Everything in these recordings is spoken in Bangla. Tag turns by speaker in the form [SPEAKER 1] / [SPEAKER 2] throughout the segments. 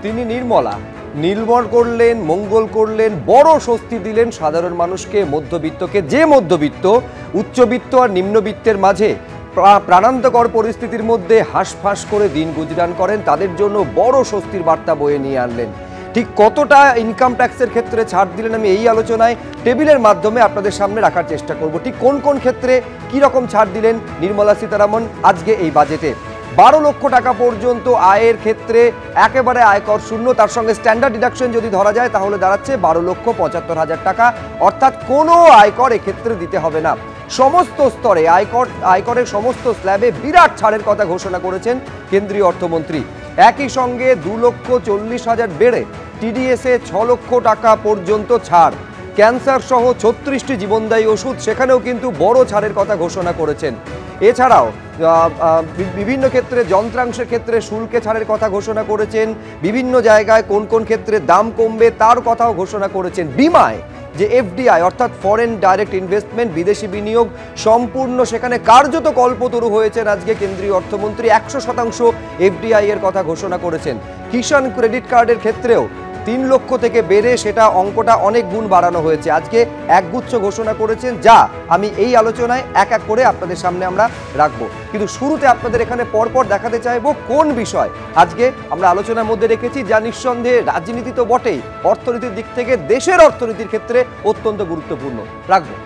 [SPEAKER 1] তিনি নির্মলা নির্মল করলেন, মঙ্গল করলেন, বড় স্বস্তি দিলেন সাধারণ মানুষকে, মধ্যবিত্তকে। যে মধ্যবিত্ত উচ্চবিত্ত আর নিম্নবিত্তের মাঝে প্রাণান্তকর পরিস্থিতির মধ্যে হাঁসফাঁস করে দিন গুজরান করেন, তাদের জন্য বড় স্বস্তির বার্তা বয়ে নিয়ে আনলেন। ঠিক কতটা ইনকাম ট্যাক্সের ক্ষেত্রে ছাড় দিলেন আমি এই আলোচনায় টেবিলের মাধ্যমে আপনাদের সামনে রাখার চেষ্টা করব। ঠিক কোন কোন ক্ষেত্রে কি রকম ছাড় দিলেন নির্মলা সীতারামন আজকে এই বাজেটে। 12 লক্ষ টাকা পর্যন্ত আয়ের ক্ষেত্রে একেবারে আয়কর শূন্য, তার সঙ্গে স্ট্যান্ডার্ড ডিডাকশন যদি ধরা যায় তাহলে দাঁড়াচ্ছে 12,75,000 টাকা, অর্থাৎ কোনো আয়কর এক্ষেত্রে দিতে হবে না। সমস্ত স্তরে আয়করের সমস্ত স্ল্যাবে বিরাট ছাড়ের কথা ঘোষণা করেছেন কেন্দ্রীয় অর্থমন্ত্রী। একই সঙ্গে 2,40,000 বেড়ে টিডিএসে 6 লক্ষ টাকা পর্যন্ত ছাড়। ক্যান্সার সহ 36টি জীবনদায়ী ওষুধ, সেখানেও কিন্তু বড় ছাড়ের কথা ঘোষণা করেছেন। এছাড়াও বিভিন্ন ক্ষেত্রে যন্ত্রাংশের ক্ষেত্রে শুল্কে ছাড়ের কথা ঘোষণা করেছেন। বিভিন্ন জায়গায় কোন কোন ক্ষেত্রে দাম কমবে তার কথাও ঘোষণা করেছেন। বিমায় যে এফডিআই অর্থাৎ ফরেন ডাইরেক্ট ইনভেস্টমেন্ট, বিদেশি বিনিয়োগ, সম্পূর্ণ সেখানে কার্যত কল্পতরু হয়েছেন আজকে কেন্দ্রীয় অর্থমন্ত্রী। 100% এফডিআই এর কথা ঘোষণা করেছেন। কিষাণ ক্রেডিট কার্ডের ক্ষেত্রেও 3 লক্ষ থেকে বেড়ে সেটা অঙ্কটা অনেক গুণ বাড়ানো হয়েছে। আজকে একগুচ্ছ ঘোষণা করেছেন, যা আমি এই আলোচনায় এক এক করে আপনাদের সামনে আমরা রাখবো। কিন্তু শুরুতে আপনাদের এখানে পরপর দেখাতে চাইবো কোন বিষয় আজকে আমরা আলোচনার মধ্যে রেখেছি, যা নিঃসন্দেহে রাজনীতি তো বটেই, অর্থনীতির দিক থেকে দেশের অর্থনীতির ক্ষেত্রে অত্যন্ত গুরুত্বপূর্ণ রাখবো।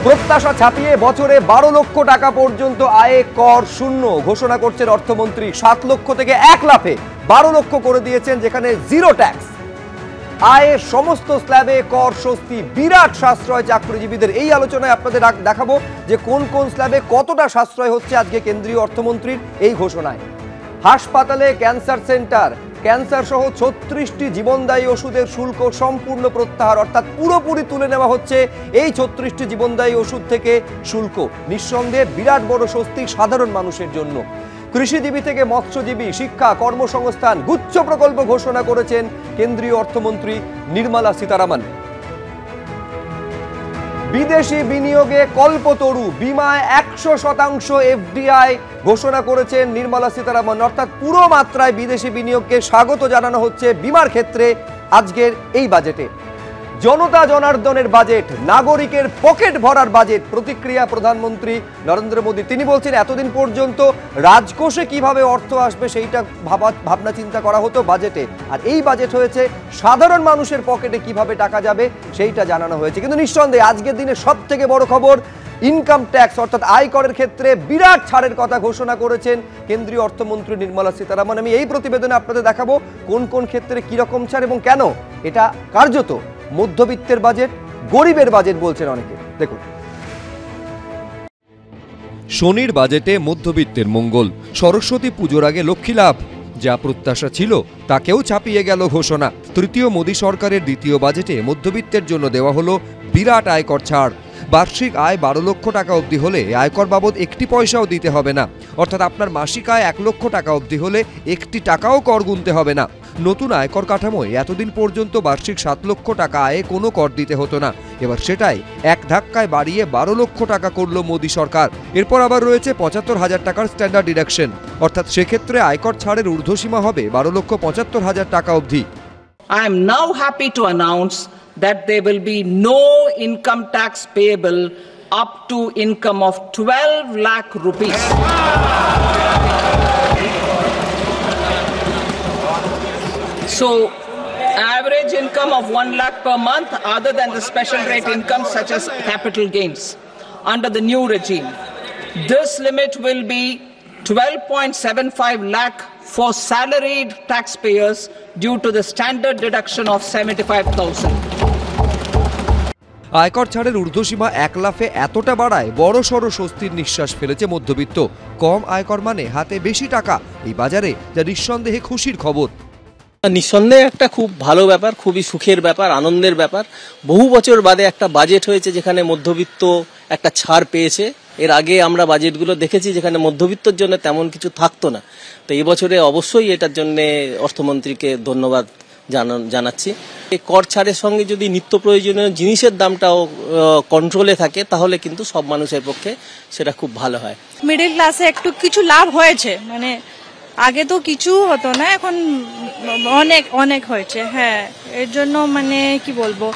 [SPEAKER 1] প্রত্যাশা ছাপিয়ে বছরে 12 লক্ষ টাকা পর্যন্ত আয়ে কর শূন্য ঘোষণা করছেন অর্থমন্ত্রী। 7 লক্ষ থেকে 1 লাফে 12 লক্ষ করে দিয়েছেন, যেখানে জিরো ট্যাক্স। আয়ের সমস্ত স্ল্যাবে কর স্বস্তি, বিরাট সাশ্রয় চাকরিজীবীদের। এই আলোচনায় আপনাদের দেখাবো যে কোন কোন স্ল্যাবে কতটা সাশ্রয় হচ্ছে আজকে কেন্দ্রীয় অর্থমন্ত্রীর এই ঘোষণায়। হাসপাতালে ক্যান্সার সেন্টার, ক্যান্সার সহ 36টি জীবনদায়ী ওষুধের শুল্ক সম্পূর্ণ প্রত্যাহার, অর্থাৎ পুরোপুরি তুলে নেওয়া হচ্ছে এই 36টি জীবনদায়ী ওষুধ থেকে শুল্ক। নিঃসন্দেহে বিরাট বড় স্বস্তি সাধারণ মানুষের জন্য। কৃষিজীবী থেকে মৎস্যজীবী, শিক্ষা, কর্মসংস্থান, গুচ্ছ প্রকল্প ঘোষণা করেছেন কেন্দ্রীয় অর্থমন্ত্রী নির্মলা সীতারামন। বিদেশি বিনিয়োগে কল্পতরু, বিমায় 100% এফডিআই ঘোষণা করেছেন নির্মলা সীতারামন, অর্থাৎ পুরো মাত্রায় বিদেশি বিনিয়োগকে স্বাগত জানানো হচ্ছে বিমার ক্ষেত্রে আজকের এই বাজেটে। জনতা জনার্দনের বাজেট, নাগরিকের পকেট ভরার বাজেট। প্রতিক্রিয়া প্রধানমন্ত্রী নরেন্দ্র মোদী, তিনি বলছেন এতদিন পর্যন্ত রাজকোষে কিভাবে অর্থ আসবে সেইটা ভাবনা চিন্তা করা হতো বাজেটে, আর এই বাজেট হয়েছে সাধারণ মানুষের পকেটে কিভাবে টাকা যাবে সেইটা জানানো হয়েছে। কিন্তু নিঃসন্দেহে আজকের দিনে সব থেকে বড় খবর, ইনকাম ট্যাক্স অর্থাৎ আয়করের ক্ষেত্রে বিরাট ছাড়ের কথা ঘোষণা করেছেন কেন্দ্রীয় অর্থমন্ত্রী নির্মলা সীতারামন। আমি এই প্রতিবেদনে আপনাদের দেখাবো কোন কোন ক্ষেত্রে কিরকম ছাড় এবং কেন এটা কার্যত মধ্যবিত্তের বাজেট, গরিবের বাজেট বলছেন অনেকে। দেখুন,
[SPEAKER 2] শনির বাজেটে মধ্যবিত্তের মঙ্গল, সরস্বতী পুজোর আগে লক্ষ্মী লাভ, যা প্রত্যাশা ছিল তাকেও ছাপিয়ে গেল ঘোষণা। তৃতীয় মোদী সরকারের দ্বিতীয় বাজেটে মধ্যবিত্তের জন্য দেওয়া হলো বিরাট আয়কর ছাড়। বার্ষিক আয় 12 লক্ষ টাকা অবধি হলে আয়কর বাবদ একটি পয়সাও দিতে হবে না, অর্থাৎ আপনার মাসিক আয় 1 লক্ষ টাকা অবধি হলে একটি টাকাও কর গুনতে হবে না। নতুন আয়কর কাঠামোয় এতদিন পর্যন্ত বার্ষিক 7 লক্ষ টাকা আয়ে কোনো কর দিতে হতো না, এবার সেটাই এক ধাক্কায় বাড়িয়ে 12 লক্ষ টাকা করল মোদী সরকার। এরপর আবার রয়েছে 75,000 টাকার স্ট্যান্ডার্ড ডিডাকশন, অর্থাৎ সেক্ষেত্রে আয়কর ছাড়ের ঊর্ধ্বসীমা হবে 12,75,000 টাকা অবধি।
[SPEAKER 3] I am now happy to announce that there will be no income tax payable up to income of 12 lakh rupees. So, average income of 1 lakh per month other than the special rate income such as capital gains under the new regime. This limit will be 12.75 lakh for salaried taxpayers due to the standard deduction of 75,000.
[SPEAKER 2] আয়কর ছাড়ের ঊর্ধ্বসীমা 1 লাফে এতটা বাড়ায় বড় সড় স্বস্তির নিঃশ্বাস ফেলেছে মধ্যবিত্ত। কম আয়কর মানে হাতে বেশি টাকা, এই বাজারে যা নিঃসন্দেহে খুশির খবর।
[SPEAKER 4] নিঃসন্দেহে একটা খুব ভালো ব্যাপার, খুবই সুখের ব্যাপার, আনন্দের ব্যাপার। বহু বছর বাদে একটা বাজেট হয়েছে যেখানে মধ্যবিত্ত একটা ছাড় পেয়েছে। এর আগে আমরা বাজেটগুলো দেখেছি যেখানে মধ্যবিত্তর জন্য তেমন কিছু থাকতো না। তো এই বছরে অবশ্যই এটার জন্য অর্থমন্ত্রীকে ধন্যবাদ জানাচ্ছি। এই কর ছাড়ের সঙ্গে যদি নিত্য প্রয়োজনীয় জিনিসের দামটাও কন্ট্রোলে থাকে তাহলে কিন্তু সব মানুষের পক্ষে সেটা খুব ভালো হয়।
[SPEAKER 5] মিডল ক্লাসে একটু কিছু লাভ হয়েছে, মানে আগে তো কিছু হতো না, এখন অনেক অনেক হয়েছে। হ্যাঁ, এর জন্য মানে কি বলবো,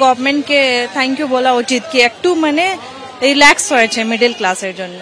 [SPEAKER 5] গভর্নমেন্টকে থ্যাংক ইউ বলা উচিত কি একটু মানে রিল্যাক্স হয়েছে মিডল ক্লাসের জন্য।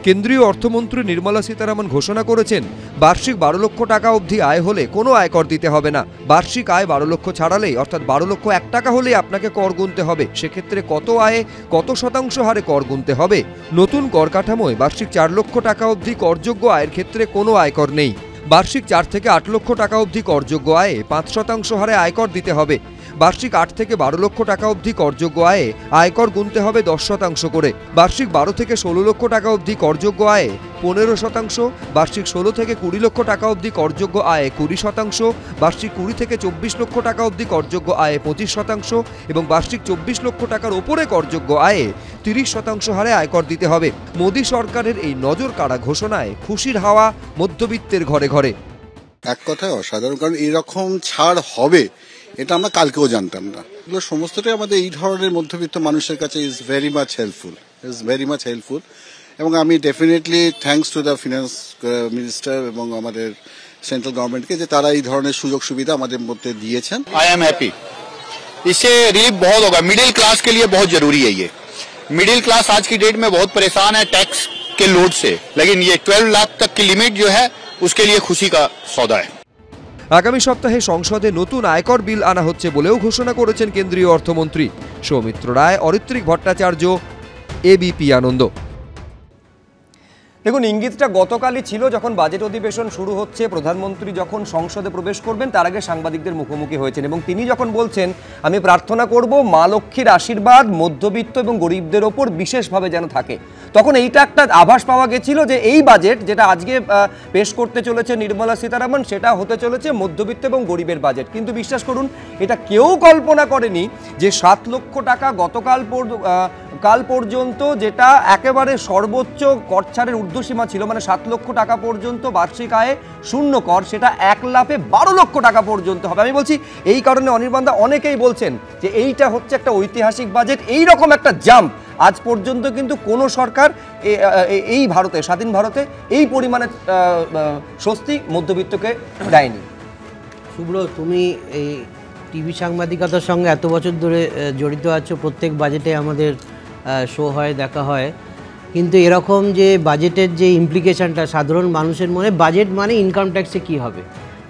[SPEAKER 2] কেন্দ্রীয় অর্থমন্ত্রী নির্মলা সীতারামন ঘোষণা করেছেন বার্ষিক 12 লক্ষ টাকা অবধি আয় হলে কোনো আয়কর দিতে হবে না। বার্ষিক আয় 12 লক্ষ ছাড়ালেই অর্থাৎ 12 লক্ষ 1 টাকা হলেই আপনাকে কর গুনতে হবে। সেক্ষেত্রে কত আয়ে কত শতাংশ হারে কর গুনতে হবে। নতুন কর কাঠামোয় বার্ষিক 4 লক্ষ টাকা অবধি করযোগ্য আয়ের ক্ষেত্রে কোনো আয়কর নেই। বার্ষিক 4 থেকে 8 লক্ষ টাকা অবধি করযোগ্য আয়ে 5% হারে আয়কর দিতে হবে। বার্ষিক 8 থেকে 12 লক্ষ টাকা অবধি করযোগ্য আয়ে আয়কর গুনতে হবে 10% করে। বার্ষিক 12 থেকে 16 লক্ষ টাকা অবধি করযোগ্য আয়ে 15%, বার্ষিক 16 থেকে 20 লক্ষ টাকা অবধি করযোগ্য আয়ে 20%, বার্ষিক 20 থেকে 24 লক্ষ টাকা অবধি করযোগ্য আয়ে 25% এবং বার্ষিক 24 লক্ষ টাকার ওপরে করযোগ্য আয়ে 30% হারে আয়কর দিতে হবে। মোদী সরকারের এই নজর কাড়া ঘোষণায় খুশির হাওয়া মধ্যবিত্তের ঘরে ঘরে।
[SPEAKER 6] এক কথায় অসাধারণ, কারণ এরকম ছাড় হবে এটা আমরা কালকেও জানতাম না। এগুলো সমস্তটাই আমাদের এই ধরনের মধ্যবিত্ত মানুষের কাছে ইজ ভেরি মাচ হেল্পফুল এবং আমি definitely thanks to the finance minister এবং আমাদের সেন্ট্রাল গভর্নমেন্টকে যে তারা এই ধরনের সুযোগ সুবিধা আমাদের মধ্যে দিয়েছেন।
[SPEAKER 7] आई एम हैप्पी, इससे रिलीफ बहुत होगा। मिडिल क्लास के लिए बहुत जरूरी है ये। मिडिल क्लास आज की डेट में बहुत परेशान है टैक्स के लोड से, लेकिन ये 12 लाख तक की लिमिट जो है उसके लिए खुशी का सौदा है।
[SPEAKER 2] আগামী সপ্তাহে সংসদে নতুন আয়কর বিল আনা হচ্ছে বলেও ঘোষণা করেছেন কেন্দ্রীয় অর্থমন্ত্রী। সৌমিত্র রায়, অরিত্রিক ভট্টাচার্য, এবিপি আনন্দ।
[SPEAKER 1] দেখুন, ইঙ্গিতটা গতকালই ছিল যখন বাজেট অধিবেশন শুরু হচ্ছে, প্রধানমন্ত্রী যখন সংসদে প্রবেশ করবেন তার আগে সাংবাদিকদের মুখোমুখি হয়েছেন এবং তিনি যখন বলছেন আমি প্রার্থনা করব মা লক্ষ্মীর আশীর্বাদ মধ্যবিত্ত এবং গরিবদের ওপর বিশেষভাবে যেন থাকে, তখন এইটা একটা আভাস পাওয়া গেছিল যে এই বাজেট যেটা আজকে পেশ করতে চলেছে নির্মলা সীতারামন সেটা হতে চলেছে মধ্যবিত্ত এবং গরিবের বাজেট। কিন্তু বিশ্বাস করুন, এটা কেউ কল্পনা করেনি যে 7 লক্ষ টাকা কাল পর্যন্ত, যেটা একেবারে সর্বোচ্চ কর ছাড়ের ঊর্ধ্বসীমা ছিল, মানে 7 লক্ষ টাকা পর্যন্ত বার্ষিক আয়ে শূন্য কর, সেটা 1 লাফে 12 লক্ষ টাকা পর্যন্ত হবে। আমি বলছি এই কারণে অনির্বাণদা অনেকেই বলছেন যে এইটা হচ্ছে একটা ঐতিহাসিক বাজেট। এই রকম একটা জাম্প আজ পর্যন্ত কিন্তু কোনো সরকার এই ভারতে, স্বাধীন ভারতে এই পরিমাণে স্বস্তি মধ্যবিত্তকে দেয়নি।
[SPEAKER 8] শুভ্র, তুমি এই টিভি সাংবাদিকতার সঙ্গে এত বছর ধরে জড়িত আছো, প্রত্যেক বাজেটে আমাদের শো হয়, দেখা হয়, কিন্তু এরকম যে বাজেটের যে ইমপ্লিকেশনটা সাধারণ মানুষের মনে, বাজেট মানে ইনকাম ট্যাক্সে কী হবে,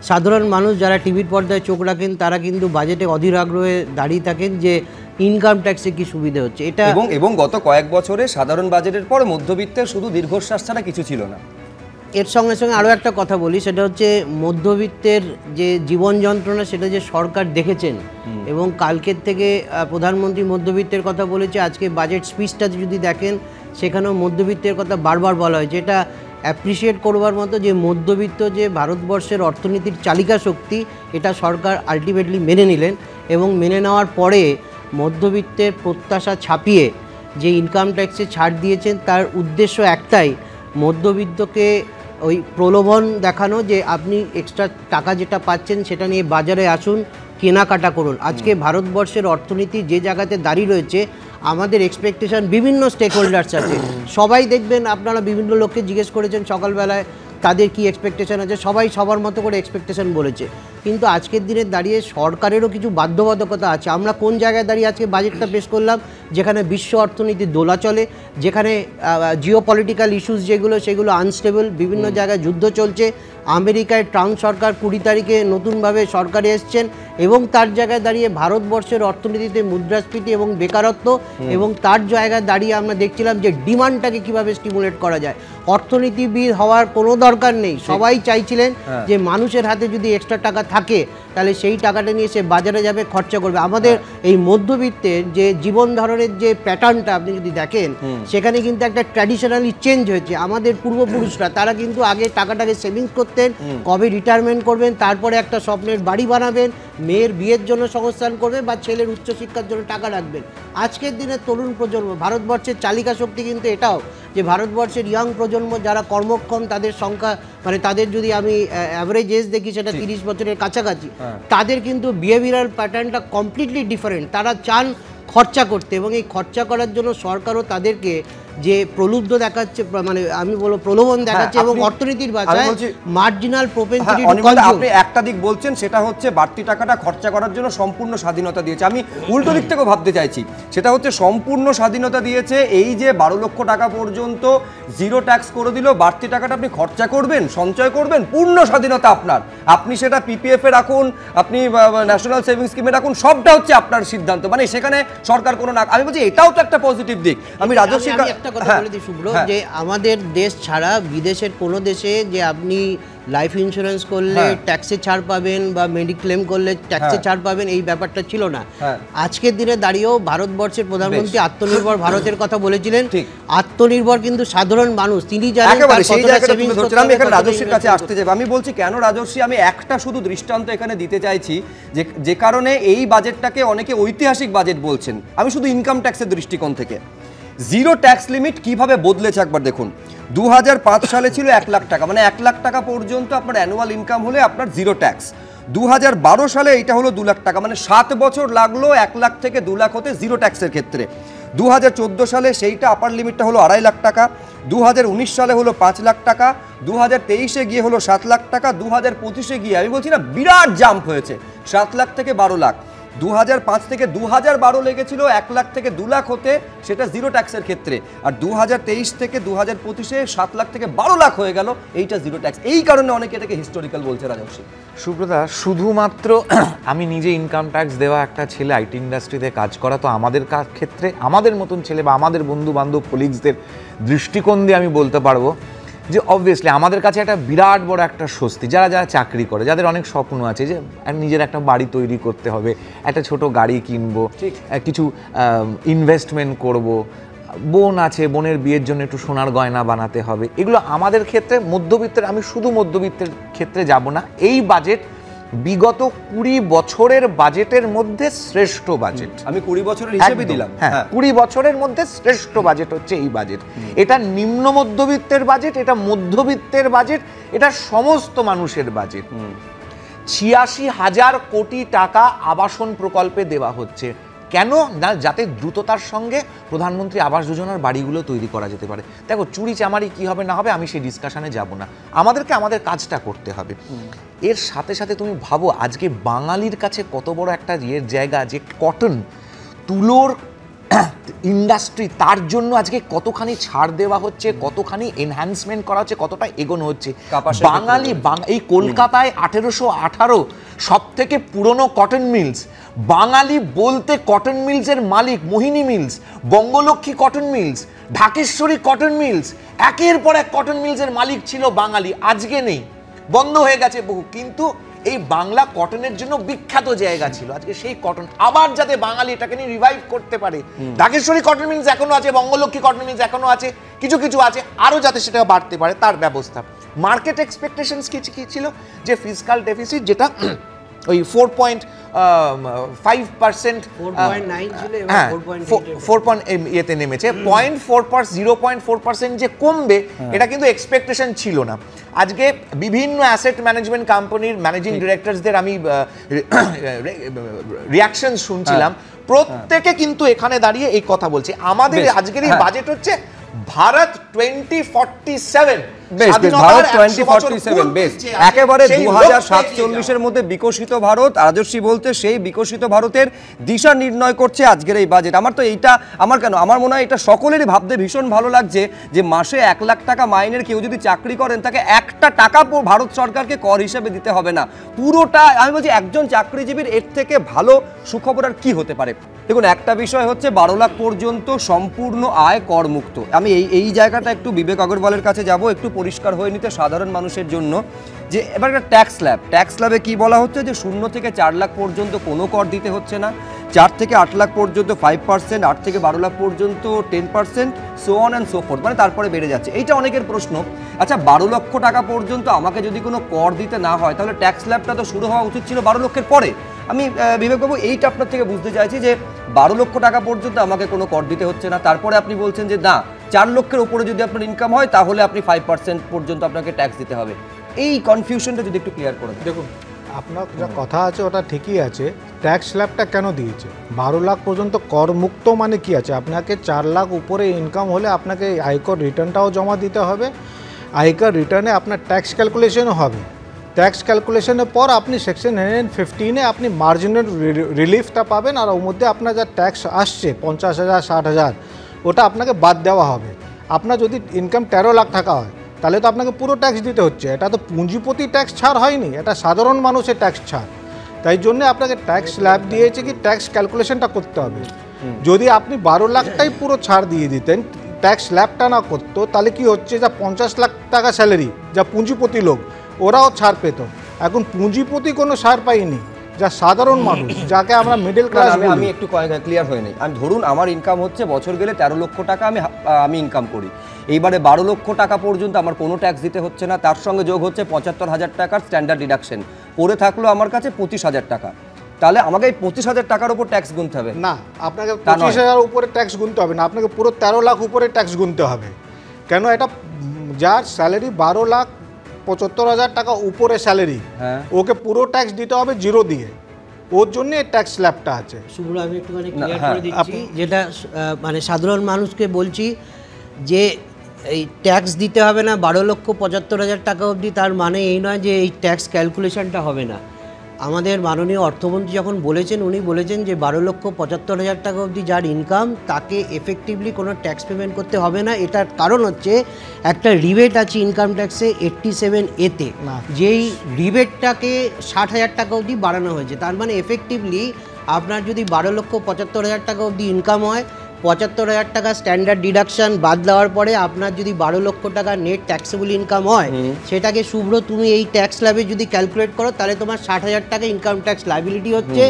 [SPEAKER 8] সাধারণ মানুষ যারা টিভির পর্দায় চোখ রাখেন তারা কিন্তু বাজেটে অধীর আগ্রহে দাঁড়িয়ে থাকেন যে ইনকাম ট্যাক্সে কি সুবিধা হচ্ছে এটা।
[SPEAKER 1] এবং গত কয়েক বছরে সাধারণ বাজেটের পর মধ্যবিত্তের শুধু দীর্ঘশ্বাস ছাড়া কিছু ছিল না।
[SPEAKER 8] এর সঙ্গে সঙ্গে আরও একটা কথা বলি, সেটা হচ্ছে মধ্যবিত্তের যে জীবন যন্ত্রণা সেটা যে সরকার দেখেছেন এবং কালকের থেকে প্রধানমন্ত্রী মধ্যবিত্তের কথা বলেছে। আজকে বাজেট স্পিচটা যদি দেখেন সেখানেও মধ্যবিত্তের কথা বারবার বলা হয়েছে। এটা অ্যাপ্রিসিয়েট করবার মতো যে মধ্যবিত্ত যে ভারতবর্ষের অর্থনীতির চালিকা শক্তি, এটা সরকার আলটিমেটলি মেনে নিলেন এবং মেনে নেওয়ার পরে মধ্যবিত্তের প্রত্যাশা ছাপিয়ে যে ইনকাম ট্যাক্সে ছাড় দিয়েছেন তার উদ্দেশ্য একটাই, মধ্যবিত্তকে ওই প্রলোভন দেখানো যে আপনি এক্সট্রা টাকা যেটা পাচ্ছেন সেটা নিয়ে বাজারে আসুন, কেনাকাটা করুন। আজকে ভারতবর্ষের অর্থনীতি যে জায়গাতে দাঁড়িয়ে রয়েছে, আমাদের এক্সপেকটেশন বিভিন্ন স্টেক হোল্ডার্স আছে, সবাই দেখবেন, আপনারা বিভিন্ন লোককে জিজ্ঞেস করেছেন সকালবেলায় তাদের কি এক্সপেকটেশন আছে, সবাই সবার মতো করে এক্সপেকটেশন বলেছে। কিন্তু আজকের দিনে দাঁড়িয়ে সরকারেরও কিছু বাধ্যবাধকতা আছে। আমরা কোন জায়গায় দাঁড়িয়ে আজকে বাজেটটা পেশ করলাম, যেখানে বিশ্ব অর্থনীতি দোলা চলে, যেখানে জিওপলিটিক্যাল ইস্যুস যেগুলো সেগুলো আনস্টেবল, বিভিন্ন জায়গায় যুদ্ধ চলছে। আমেরিকায় ট্রাম্প সরকার 20 তারিখে নতুনভাবে সরকারে এসছেন এবং তার জায়গায় দাঁড়িয়ে ভারতবর্ষের অর্থনীতিতে মুদ্রাস্ফীতি এবং বেকারত্ব, এবং তার জায়গায় দাঁড়িয়ে আমরা দেখছিলাম যে ডিমান্ডটাকে কিভাবে স্টিমুলেট করা যায়। অর্থনীতিবিদ হওয়ার কোনো দরকার নেই, সবাই চাইছিলেন যে মানুষের হাতে যদি এক্সট্রা টাকা থাকে তাহলে সেই টাকাটা নিয়ে সে বাজারে যাবে, খরচা করবে। আমাদের এই মধ্যবিত্তের যে জীবন ধারণের যে প্যাটার্নটা আপনি যদি দেখেন, সেখানে কিন্তু একটা ট্র্যাডিশনালি চেঞ্জ হয়েছে। আমাদের পূর্বপুরুষরা তারা কিন্তু আগে টাকাটাকে সেভিংস করতেন, কবে রিটায়ারমেন্ট করবেন, তারপরে একটা স্বপ্নের বাড়ি বানাবেন, মেয়ের বিয়ের জন্য সংস্থান করবেন বা ছেলের উচ্চশিক্ষার জন্য টাকা রাখবেন। আজকের দিনে তরুণ প্রজন্ম, ভারতবর্ষের চালিকা শক্তি কিন্তু এটাও যে ভারতবর্ষের ইয়াং প্রজন্ম যারা কর্মক্ষম তাদের সংখ্যা, মানে তাদের যদি আমি অ্যাভারেজ এজ দেখি সেটা 30 বছরের কাছাকাছি, তাদের কিন্তু বিহেভিয়ারাল প্যাটার্নটা কমপ্লিটলি ডিফারেন্ট। তারা চান খরচা করতে এবং এই খরচা করার জন্য সরকারও তাদেরকে যে প্রলুব্ধ দেখাচ্ছে, মানে আমি বলবো প্রলোভন দেখাচ্ছে এবং অর্থনীতির ভাষায় মার্জিনাল প্রপেনসিটি টু কনজিউম।
[SPEAKER 1] আপনি একটা দিক বলছেন, সেটা হচ্ছে বাড়তি টাকাটা খরচা করার জন্য সম্পূর্ণ স্বাধীনতা দিয়েছে। আমি উল্টো দিক থেকেও ভাবতে চাইছি, সেটা হচ্ছে সম্পূর্ণ স্বাধীনতা দিয়েছে। এই যে 12 লক্ষ টাকা পর্যন্ত জিরো ট্যাক্স করে দিল, বাড়তি টাকাটা আপনি খরচা করবেন, সঞ্চয় করবেন, পূর্ণ স্বাধীনতা আপনার। আপনি সেটা পিপিএফ এ রাখুন, আপনি ন্যাশনাল সেভিংস স্কিমে রাখুন, সবটা হচ্ছে আপনার সিদ্ধান্ত। মানে সেখানে সরকার কোনো না, আমি বলছি এটাও তো একটা পজিটিভ দিক। আমি রাজস্বী
[SPEAKER 8] একটা কথা বলে দিই শুভ্র, যে আমাদের দেশ ছাড়া বিদেশের কোনো দেশে যে আপনি লাইফ ইন্স্যুরেন্স করলে ট্যাক্সে ছাড় পাবেন বা মেডিক্লেম করলে ট্যাক্সে ছাড় পাবেন, এই ব্যাপারটা ছিল না। আজকের দিনে দাঁড়িয়েও ভারতবর্ষের প্রধানমন্ত্রী আত্মনির্ভর ভারতের কথা বলেছিলেন। আত্মনির্ভর কিন্তু সাধারণ মানুষ, তিনি জানেন
[SPEAKER 1] সেই জায়গাটা তুলে ধরছেন। আমি এখানে রাজস্বীর কাছে আসতে চাই। আমি বলছি কেন রাজস্বী, আমি একটা শুধু দৃষ্টান্ত এখানে দিতে চাইছি, যে কারণে এই বাজেটটাকে অনেকে ঐতিহাসিক বাজেট বলছেন। আমি শুধু ইনকাম ট্যাক্সের দৃষ্টিকোণ থেকে জিরো ট্যাক্স লিমিট কিভাবে বদলেছে একবার দেখুন। 2005 সালে ছিল 1 লাখ টাকা, মানে 1 লাখ টাকা পর্যন্ত আপনার অ্যানুয়াল ইনকাম হলে আপনার জিরো ট্যাক্স। 2012 সালে এটা হলো 2 লাখ টাকা, মানে 7 বছর লাগলো 1 লাখ থেকে 2 লাখ হতে জিরো ট্যাক্সের ক্ষেত্রে। 2014 সালে সেইটা আপার লিমিটটা হলো 2.5 লাখ টাকা, 2019 সালে হলো 5 লাখ টাকা, 2023-এ গিয়ে হলো 7 লাখ টাকা, 2025-এ গিয়ে আমি বলছি না বিরাট জাম্প হয়েছে, 7 লাখ থেকে 12 লাখ। 2005 থেকে 2012 লেগেছিল 1 লাখ থেকে 2 লাখ হতে, সেটা জিরো ট্যাক্সের ক্ষেত্রে। আর 2023 থেকে 2025-এ 7 লাখ থেকে 12 লাখ হয়ে গেল, এইটা জিরো ট্যাক্স। এই কারণে অনেকে এটাকে হিস্টোরিক্যাল বলছে রাজস্বী।
[SPEAKER 9] সুব্রতা, শুধুমাত্র আমি নিজে ইনকাম ট্যাক্স দেওয়া একটা ছেলে, আইটি ইন্ডাস্ট্রিতে কাজ করা, তো আমাদের ক্ষেত্রে আমাদের মতন ছেলে বা আমাদের বন্ধু বান্ধব কলিগসদের দৃষ্টিকোণ দিয়ে আমি বলতে পারবো যে অবভিয়াসলি আমাদের কাছে একটা বিরাট বড় একটা স্বস্তি, যারা যারা চাকরি করে, যাদের অনেক স্বপ্ন আছে যে নিজের একটা বাড়ি তৈরি করতে হবে, একটা ছোট গাড়ি কিনবো, কিছু ইনভেস্টমেন্ট করব, বোন আছে, বোনের বিয়ের জন্য একটু সোনার গয়না বানাতে হবে, এগুলো আমাদের ক্ষেত্রে মধ্যবিত্তের, আমি শুধু মধ্যবিত্তের ক্ষেত্রে যাব না, এই বাজেট বিগত 20 বছরের বাজেটের মধ্যে শ্রেষ্ঠ বাজেট।
[SPEAKER 1] আমি 20 বছরের হিসেবে দিলাম।
[SPEAKER 9] হ্যাঁ, 20 বছরের মধ্যে শ্রেষ্ঠ বাজেট হচ্ছে এই বাজেট। এটা নিম্ন মধ্যবিত্তের বাজেট, এটা মধ্যবিত্তের বাজেট, এটা সমস্ত মানুষের বাজেট। 86,000 কোটি টাকা আবাসন প্রকল্পে দেওয়া হচ্ছে। কেন না? যাতে দ্রুততার সঙ্গে প্রধানমন্ত্রী আবাস যোজনার বাড়িগুলো তৈরি করা যেতে পারে। দেখো, চুরি চামারি কি হবে না হবে আমি সেই ডিসকাশনে যাব না, আমাদেরকে আমাদের কাজটা করতে হবে। এর সাথে সাথে তুমি ভাবো আজকে বাঙালির কাছে কত বড় একটা জায়গা, যে কটন, তুলোর ইন্ডাস্ট্রি, তার জন্য আজকে কতখানি ছাড় দেওয়া হচ্ছে, কতখানি এনহ্যান্সমেন্ট করা হচ্ছে, কতটা এগোনো হচ্ছে। বাঙালি, এই কলকাতায় 1818 সব থেকে পুরনো কটন মিলস, বাঙালি বলতে কটন মিলসের মালিক Mohini mills, Bangalakshmi cotton mills, Dhakeshwari cotton mills, একের পর এক কটন মিলসের মালিক ছিল বাঙালি। আজকে নেই, বন্ধ হয়ে গেছে বহু, কিন্তু এই বাংলা কটনের জন্য বিখ্যাত জায়গা ছিল। আজকে সেই কটন আবার যাতে বাঙালি এটাকে নিয়ে রিভাইভ করতে পারে, ঢাকেশ্বরী কটন মিলস এখনো আছে, বঙ্গলক্ষ্মী কটন মিলস এখনো আছে, কিছু কিছু আছে, আরো যাতে সেটা বাড়তে পারে তার ব্যবস্থা। মার্কেট এক্সপেকটেশনস কি ছিল, যে ফিসকাল ডেফিসিট যেটা ওই 4.5%, 4 ইয়েতে নেমেছে, 0.4% যে কমবে, এটা কিন্তু এক্সপেকটেশন ছিল না। আজকে বিভিন্ন অ্যাসেট ম্যানেজমেন্ট কোম্পানির ম্যানেজিং ডিরেক্টরসদের আমি রিয়াকশন শুনছিলাম, প্রত্যেকে কিন্তু এখানে দাঁড়িয়ে এই কথা বলছে। আমাদের আজকের এই বাজেট হচ্ছে ভারত 2047,
[SPEAKER 1] ভারত 2047 বেশ একেবারে 2047-এর মধ্যে বিকশিত ভারত। রাজস্বী বলতে সেই বিকশিত ভারতের দিশা নির্ণয় করছে আজকের এই বাজেট। আমার তো এইটা, আমার মনে হয় এটা সকলেরই ভাবতে ভীষণ ভালো লাগছে যে মাসে 1 লাখ টাকা মাইনের কেউ যদি চাকরি করেন, তাকে একটা টাকা ভারত সরকারকে কর হিসেবে দিতে হবে না, পুরোটা। আমি বলছি একজন চাকরিজীবীর এর থেকে ভালো সুখবর আর কি হতে পারে? দেখুন, একটা বিষয় হচ্ছে 12 লাখ পর্যন্ত সম্পূর্ণ আয় করমুক্ত। আমি এই জায়গাটা একটু বিবেক আগরওয়ালের কাছে যাব, একটু পরিষ্কার হয়ে নিতে সাধারণ মানুষের জন্য, যে এবার একটা ট্যাক্স স্ল্যাবে কি বলা হচ্ছে, যে 0 থেকে 4 লাখ পর্যন্ত কোনো কর দিতে হচ্ছে না, 4 থেকে 8 লাখ পর্যন্ত 5%, 8 থেকে 12 লাখ পর্যন্ত 10%, so on and so fourth, মানে তারপরে বেড়ে যাচ্ছে। এইটা অনেকের প্রশ্ন, আচ্ছা 12 লক্ষ টাকা পর্যন্ত আমাকে যদি কোনো কর দিতে না হয়, তাহলে ট্যাক্স স্ল্যাবটা তো শুরু হওয়া উচিত ছিল 12 লক্ষের পরে। আমি বিবেকবাবু এইটা আপনার থেকে বুঝতে চাইছি যে 12 লক্ষ টাকা পর্যন্ত আমাকে কোনো কর দিতে হচ্ছে না, তারপরে আপনি বলছেন যে না, 4 লক্ষের উপরে যদি আপনার ইনকাম হয় তাহলে আপনি 5% পর্যন্ত আপনাকে ট্যাক্স দিতে হবে। এই কনফিউশনটা যদি একটু ক্লিয়ার করে দেন।
[SPEAKER 9] দেখুন,
[SPEAKER 10] আপনার যা কথা আছে ওটা ঠিকই আছে। ট্যাক্স স্ল্যাবটা কেন দিয়েছে? 12 লাখ পর্যন্ত করমুক্ত মানে কি আছে? আপনাকে 4 লাখ উপরে ইনকাম হলে আপনাকে আয়কর রিটার্নটাও জমা দিতে হবে। আয়কর রিটার্নে আপনার ট্যাক্স ক্যালকুলেশনও হবে। ট্যাক্স ক্যালকুলেশনের পর আপনি সেকশন 115-এ আপনি মার্জিনাল রিলিফটা পাবেন, আর ওর মধ্যে আপনার যা ট্যাক্স আসছে 50,000 60,000 ওটা আপনাকে বাদ দেওয়া হবে। আপনার যদি ইনকাম 13 লাখ টাকা হয় তাহলে তো আপনাকে পুরো ট্যাক্স দিতে হচ্ছে। এটা তো পুঁজিপতি ট্যাক্স ছাড় হয়নি, এটা সাধারণ মানুষের ট্যাক্স ছাড়। তাই জন্য আপনাকে ট্যাক্স স্ল্যাব দিয়েছে কি ট্যাক্স ক্যালকুলেশনটা করতে হবে। যদি আপনি 12 লাখটাই পুরো ছাড় দিয়ে দিতেন, ট্যাক্স স্ল্যাবটা না করতো, তাহলে কি হচ্ছে, যা 50 লাখ টাকা স্যালারি যা পুঁজিপতি লোক ওরাও ছাড় পেত। এখন পুঁজিপতি কোনো ছাড় পাইনি, যা সাধারণ মানুষ যাকে আমরা মিডল ক্লাস।
[SPEAKER 1] আমি একটু ক্লিয়ার হয়ে নেই। আমি ধরুন আমার ইনকাম হচ্ছে বছর গেলে 13 লক্ষ টাকা আমি ইনকাম করি। এইবারে 12 লক্ষ টাকা পর্যন্ত আমার কোনো ট্যাক্স দিতে হচ্ছে না, তার সঙ্গে যোগ হচ্ছে 75,000 টাকার স্ট্যান্ডার্ড ডিডাকশন, পড়ে থাকলো আমার কাছে 25,000 টাকা। তাহলে আমাকে এই 25,000 টাকার উপর ট্যাক্স গুনতে হবে
[SPEAKER 10] না? আপনাকে 25,000 উপরে ট্যাক্স গুনতে হবে না, আপনাকে পুরো 13 লাখ উপরে ট্যাক্স গুনতে হবে। কেন? এটা যার স্যালারি 12,75,000 টাকা উপরে স্যালারি, ওকে পুরো ট্যাক্স দিতে হবে জিরো দিয়ে, ওর জন্য ট্যাক্স স্ল্যাবটা আছে।
[SPEAKER 8] শুভ্র, আমি একটুখানি ক্লিয়ার করে দিচ্ছি, যেটা মানে সাধারণ মানুষকে বলছি যে এই ট্যাক্স দিতে হবে না 12,75,000 টাকা অবধি, তার মানে এই নয় যে এই ট্যাক্স ক্যালকুলেশনটা হবে না। আমাদের মাননীয় অর্থমন্ত্রী যখন বলেছেন, উনি বলেছেন যে 12,75,000 টাকা অবধি যার ইনকাম তাকে এফেক্টিভলি কোনো ট্যাক্স পেমেন্ট করতে হবে না। এটার কারণ হচ্ছে একটা রিবেট আছে ইনকাম ট্যাক্সে 87A-তে, যেই রিবেটটাকে 60,000 টাকা অবধি বাড়ানো হয়েছে। তার মানে এফেক্টিভলি আপনার যদি 12,75,000 টাকা অবধি ইনকাম হয়, 75,000 টাকা স্ট্যান্ডার্ড ডিডাকশন বাদ দেওয়ার পরে আপনার যদি 12 লক্ষ টাকা নেট ট্যাক্সেবল ইনকাম হয়, সেটাকে শুভ্র তুমি এই ট্যাক্স স্ল্যাবে যদি ক্যালকুলেট করো তাহলে তোমার 60,000 টাকা ইনকাম ট্যাক্স লাইবিলিটি হচ্ছে,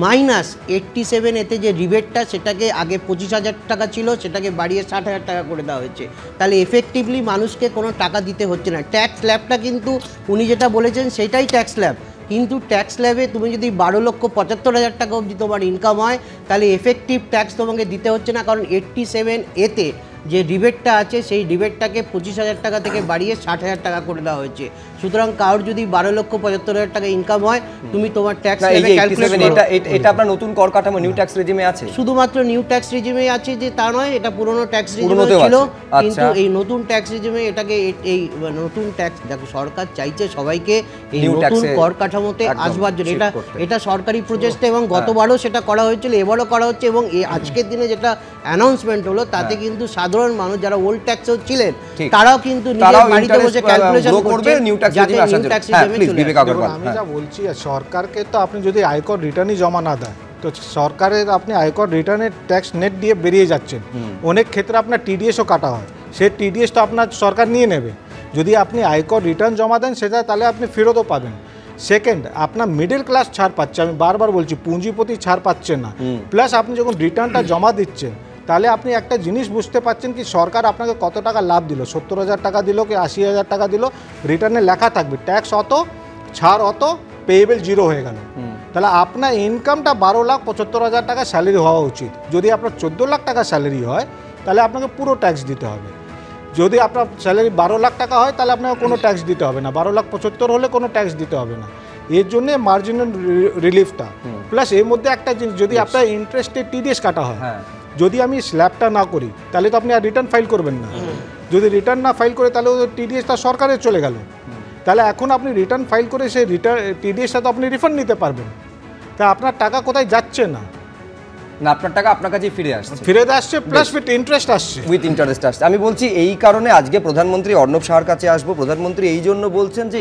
[SPEAKER 8] মাইনাস 87A-তে যে রিবেটটা সেটাকে আগে 25,000 টাকা ছিল, সেটাকে বাড়িয়ে 60,000 টাকা করে দেওয়া হয়েছে। তাহলে এফেক্টিভলি মানুষকে কোনো টাকা দিতে হচ্ছে না। ট্যাক্স স্ল্যাবটা কিন্তু উনি যেটা বলেছেন সেটাই ট্যাক্স স্ল্যাব, কিন্তু ট্যাক্স স্ল্যাবে তুমি যদি 12,75,000 টাকা অবধি তোমার ইনকাম হয় তাহলে এফেক্টিভ ট্যাক্স তোমাকে দিতে হচ্ছে না, কারণ 87A-তে যে রিবেটটা আছে সেই রিবেটটাকে 25,000 টাকা থেকে বাড়িয়ে 60,000 টাকা করে দেওয়া হয়েছে। সুতরাং কারোর যদি 12,75,000 টাকা ইনকাম হয়, তুমি তোমার ট্যাক্স
[SPEAKER 1] এটা আপনার নতুন কর কাঠামো নিউ ট্যাক্স রেজিমে আছে,
[SPEAKER 8] শুধুমাত্র নিউ ট্যাক্স রেজিমে আছে যে তা নয়, এটা পুরনো ট্যাক্স রেজিমে ছিল, কিন্তু এই নতুন ট্যাক্স রেজিমে এটাকে এই নতুন ট্যাক্স, দেখো সরকার চাইছে সবাইকে এই নতুন কর কাঠামোতে আসবার জন্য। এটা সরকারি প্রচেষ্টা এবং গতবারও সেটা করা হয়েছিল, এবারও করা হচ্ছে, এবং আজকের দিনে যেটা অ্যানাউন্সমেন্ট হলো তাতে কিন্তু সাধারণ মানুষ যারা ওল্ড ট্যাক্সও ছিলেন তারাও কিন্তু নিজের বাড়িতে বসে ক্যালকুলেশন করবে নিউ ট্যাক্স রেজিমে।
[SPEAKER 10] আমি যা বলছি, সরকারকে তো আপনি যদি আয়কর রিটার্নই জমা না দেয় তো সরকারের আপনি আয়কর রিটার্নের ট্যাক্স নেট দিয়ে বেরিয়ে যাচ্ছেন। অনেক ক্ষেত্রে আপনার টিডিএসও কাটা হয়, সেই টিডিএস তো আপনার সরকার নিয়ে নেবে। যদি আপনি আয়কর রিটার্ন জমা দেন সেটা তাহলে আপনি ফেরতও পাবেন। সেকেন্ড, আপনার মিডল ক্লাস ছাড় পাচ্ছে, আমি বারবার বলছি পুঁজিপতি ছাড় পাচ্ছেন না। প্লাস আপনি যখন রিটার্নটা জমা দিচ্ছেন তাহলে আপনি একটা জিনিস বুঝতে পারছেন কি সরকার আপনাকে কত টাকা লাভ দিল, 70,000 টাকা দিল কি 80,000 টাকা দিল, রিটার্নে লেখা থাকবে ট্যাক্স অত, ছাড় অত, পেয়েবল জিরো হয়ে গেল। তাহলে আপনার ইনকামটা 12,75,000 টাকা স্যালারি হওয়া উচিত। যদি আপনার 14 লাখ টাকা স্যালারি হয় তাহলে আপনাকে পুরো ট্যাক্স দিতে হবে। যদি আপনার স্যালারি 12 লাখ টাকা হয় তাহলে আপনাকে কোনো ট্যাক্স দিতে হবে না, 12,75,000 হলে কোনো ট্যাক্স দিতে হবে না। এর জন্যে মার্জিনাল রিলিফটা। প্লাস এর মধ্যে একটা জিনিস, যদি আপনার ইন্টারেস্টের টিডিএস কাটা হয়, যদি আমি স্ল্যাবটা না করি তাহলে তো আপনি আর রিটার্ন ফাইল করবেন না। যদি রিটার্ন না ফাইল করে তাহলে টিডিএসটা সরকারের চলে গেল। তাহলে এখন আপনি রিটার্ন ফাইল করে সেই টিডিএসটা তো আপনি রিফান্ড নিতে পারবেন। তা আপনার টাকা কোথায় যাচ্ছে না,
[SPEAKER 1] আপনার টাকা আপনার কাছে ফিরে
[SPEAKER 10] আসছে প্লাস উইথ ইন্টারেস্ট আসছে।
[SPEAKER 1] আমি বলছি এই কারণে আজকে প্রধানমন্ত্রী অর্ণব সাহার কাছে আসবো। প্রধানমন্ত্রী এই জন্য বলছেন যে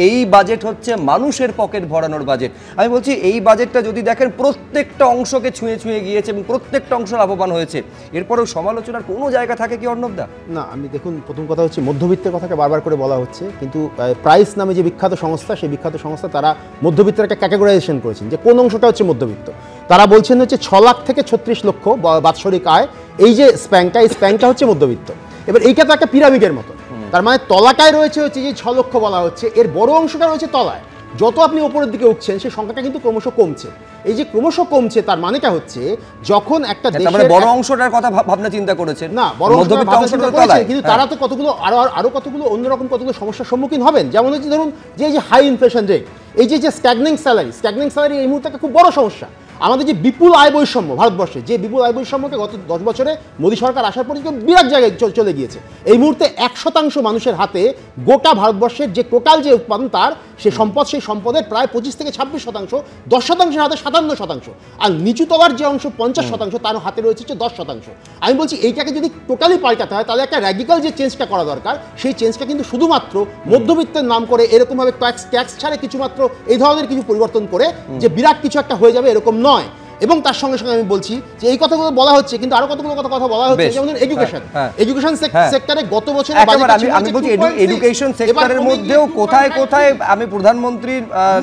[SPEAKER 1] এই বাজেট হচ্ছে মানুষের পকেট ভরানোর বাজেট। আমি বলছি এই বাজেটটা যদি দেখেন প্রত্যেকটা অংশকে ছুঁয়ে ছুঁয়ে গিয়েছে এবং প্রত্যেকটা অংশ লাভবান হয়েছে, এরপরেও সমালোচনার কোনো জায়গা থাকে কি অর্ণবদা?
[SPEAKER 11] না, আমি দেখুন, প্রথম কথা হচ্ছে মধ্যবিত্তের কথাকে বারবার করে বলা হচ্ছে, কিন্তু প্রাইস নামে যে বিখ্যাত সংস্থা, সেই বিখ্যাত সংস্থা তারা মধ্যবিত্তের একটা ক্যাটেগরাইজেশন করেছেন যে কোন অংশটা হচ্ছে মধ্যবিত্ত। তারা বলছেন হচ্ছে 6 লাখ থেকে 36 লক্ষ বাৎসরিক আয়, এই যে স্প্যানটা হচ্ছে মধ্যবিত্ত। এবার এইটা তো একটা পিরামিডের মতো, তার মানে তলাটায় রয়েছে হচ্ছে যে 6 লক্ষ বলা হচ্ছে, এর বড় অংশটা রয়েছে তলায়। যত আপনি ওপরের দিকে উঠছেন সেই সংখ্যাটা কিন্তু ক্রমশ কমছে। এই যে ক্রমশ কমছে তার মানেটা হচ্ছে যখন একটা দেশের
[SPEAKER 1] বড় অংশটার কথা ভাবনা চিন্তা করেছেন
[SPEAKER 11] না, বড় অংশটা কিন্তু তারা তো কতগুলো আরো কতগুলো অন্যরকম কতগুলো সমস্যার সম্মুখীন হবেন। যেমন হচ্ছে ধরুন যে হাই ইনফ্লেশন রেট, এই যে স্ট্যাগনিং স্যালারি এই মুহূর্তে একটা খুব বড় সমস্যা। আমাদের যে বিপুল আয় বৈষম্য ভারতবর্ষে, যে বিপুল আয় বৈষম্যকে গত 10 বছরে মোদী সরকার আসার পর বিরাট জায়গায় চলে গিয়েছে। এই মুহূর্তে 1% মানুষের হাতে গোটা ভারতবর্ষের যে টোটাল যে উৎপাদন তার সেই সম্পদের প্রায় 25 থেকে 26%, 10%-এর হাতে 57%, আর নিচু তলার যে অংশ 50% তার হাতে রয়েছে 10%। আমি বলছি এইটাকে যদি টোটালি পাল্টাতে হয় তাহলে একটা র্যাডিক্যাল যে চেঞ্জটা করা দরকার, সেই চেঞ্জটা কিন্তু শুধুমাত্র মধ্যবিত্তের নাম করে এরকমভাবে ট্যাক্স ছাড়ে কিছুমাত্র এই ধরনের কিছু পরিবর্তন করে যে বিরাট কিছু একটা হয়ে যাবে এরকম নয়। এবং তার সঙ্গে সঙ্গে আমি বলছি যে এই কথাগুলো বলা হচ্ছে, কিন্তু আরো কতগুলো কথা বলা হচ্ছে, যেমন এডুকেশন সেক্টরে গত বছর
[SPEAKER 1] আমি বলছি এডুকেশন সেক্টরের মধ্যেও কোথায় কোথায় আমি প্রধানমন্ত্রী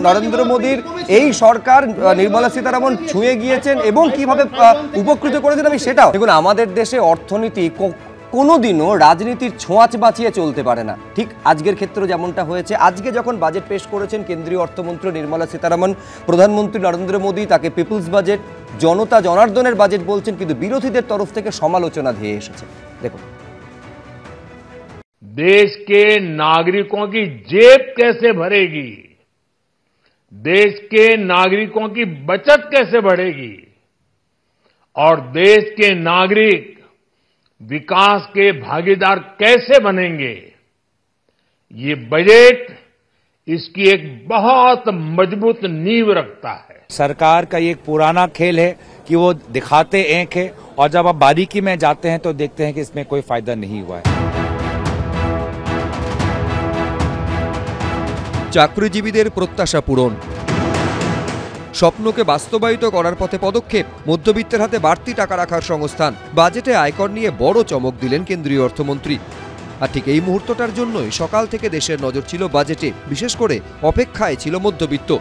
[SPEAKER 1] নরেন্দ্র মোদীর এই সরকার নির্মলা সীতারামন ছুঁয়ে গিয়েছেন এবং কিভাবে উপকৃত করেছেন আমি সেটাও দেখুন। আমাদের দেশে অর্থনীতি কোনোদিনও রাজনীতির ছোঁয়াচ বাঁচিয়ে চলতে পারে না, ঠিক আজকের ক্ষেত্রে যেমনটা হয়েছে। আজকে যখন বাজেট পেশ করেছেন কেন্দ্রীয় অর্থমন্ত্রী নির্মলা সীতারামন, প্রধানমন্ত্রী নরেন্দ্র মোদী তাকে পিপলস বাজেট, জনতা জনার্দনের বাজেট বলছেন, কিন্তু বিরোধীদের তরফ থেকে সমালোচনা ধেয়ে এসেছে। দেখুন,
[SPEAKER 12] देश के नागरिकों की जेब कैसे भरेगी, देश के नागरिकों की बचत कैसे बढ़ेगी और देश के नागरिक विकास के भागीदार कैसे बनेंगे, ये बजट इसकी एक बहुत मजबूत नींव रखता है।
[SPEAKER 13] सरकार का ये एक पुराना खेल है कि वो दिखाते एक है और जब आप बारीकी में जाते हैं तो देखते हैं कि इसमें कोई फायदा नहीं हुआ है।
[SPEAKER 2] চাকরিজীবীদের প্রত্যাশা পূরণ, স্বপ্নকে বাস্তবায়িত করার পথে পদক্ষেপ, মধ্যবিত্তের হাতে বাড়তি টাকা রাখার সংস্থান। বাজেটে আয়কর নিয়ে বড় চমক দিলেন কেন্দ্রীয় অর্থমন্ত্রী। আর ঠিক এই মুহূর্তটার জন্যই সকাল থেকে দেশের নজর ছিল বাজেটে, বিশেষ করে অপেক্ষায় ছিল মধ্যবিত্ত।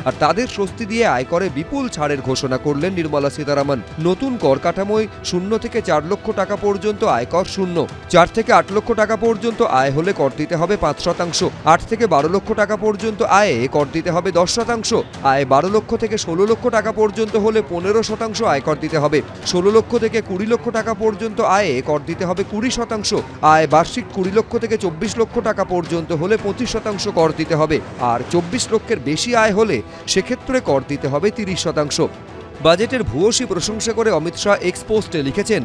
[SPEAKER 2] আর তাদের স্বস্তি দিয়ে আয়করে বিপুল ছাড়ের ঘোষণা করলেন নির্মলা সীতারামন। নতুন কর কাঠামোয় 0 থেকে 4 লক্ষ টাকা পর্যন্ত আয়কর শূন্য, 4 থেকে 8 লক্ষ টাকা পর্যন্ত আয় হলে কর দিতে হবে 5%, 8 থেকে 12 লক্ষ টাকা পর্যন্ত আয়ে কর দিতে হবে 10%, আয় 12 লক্ষ থেকে 16 লক্ষ টাকা পর্যন্ত হলে 15% আয়কর দিতে হবে, 16 লক্ষ থেকে 20 লক্ষ টাকা পর্যন্ত আয়ে কর দিতে হবে 20%, আয় বার্ষিক 20 লক্ষ থেকে 24 লক্ষ টাকা পর্যন্ত হলে 25% কর দিতে হবে, আর 24 লক্ষের বেশি আয় হলে সেক্ষেত্রে কর দিতে হবে 30%। বাজেটের ভূয়সী প্রশংসা করে অমিত শাহ এক্স পোস্টে লিখেছেন,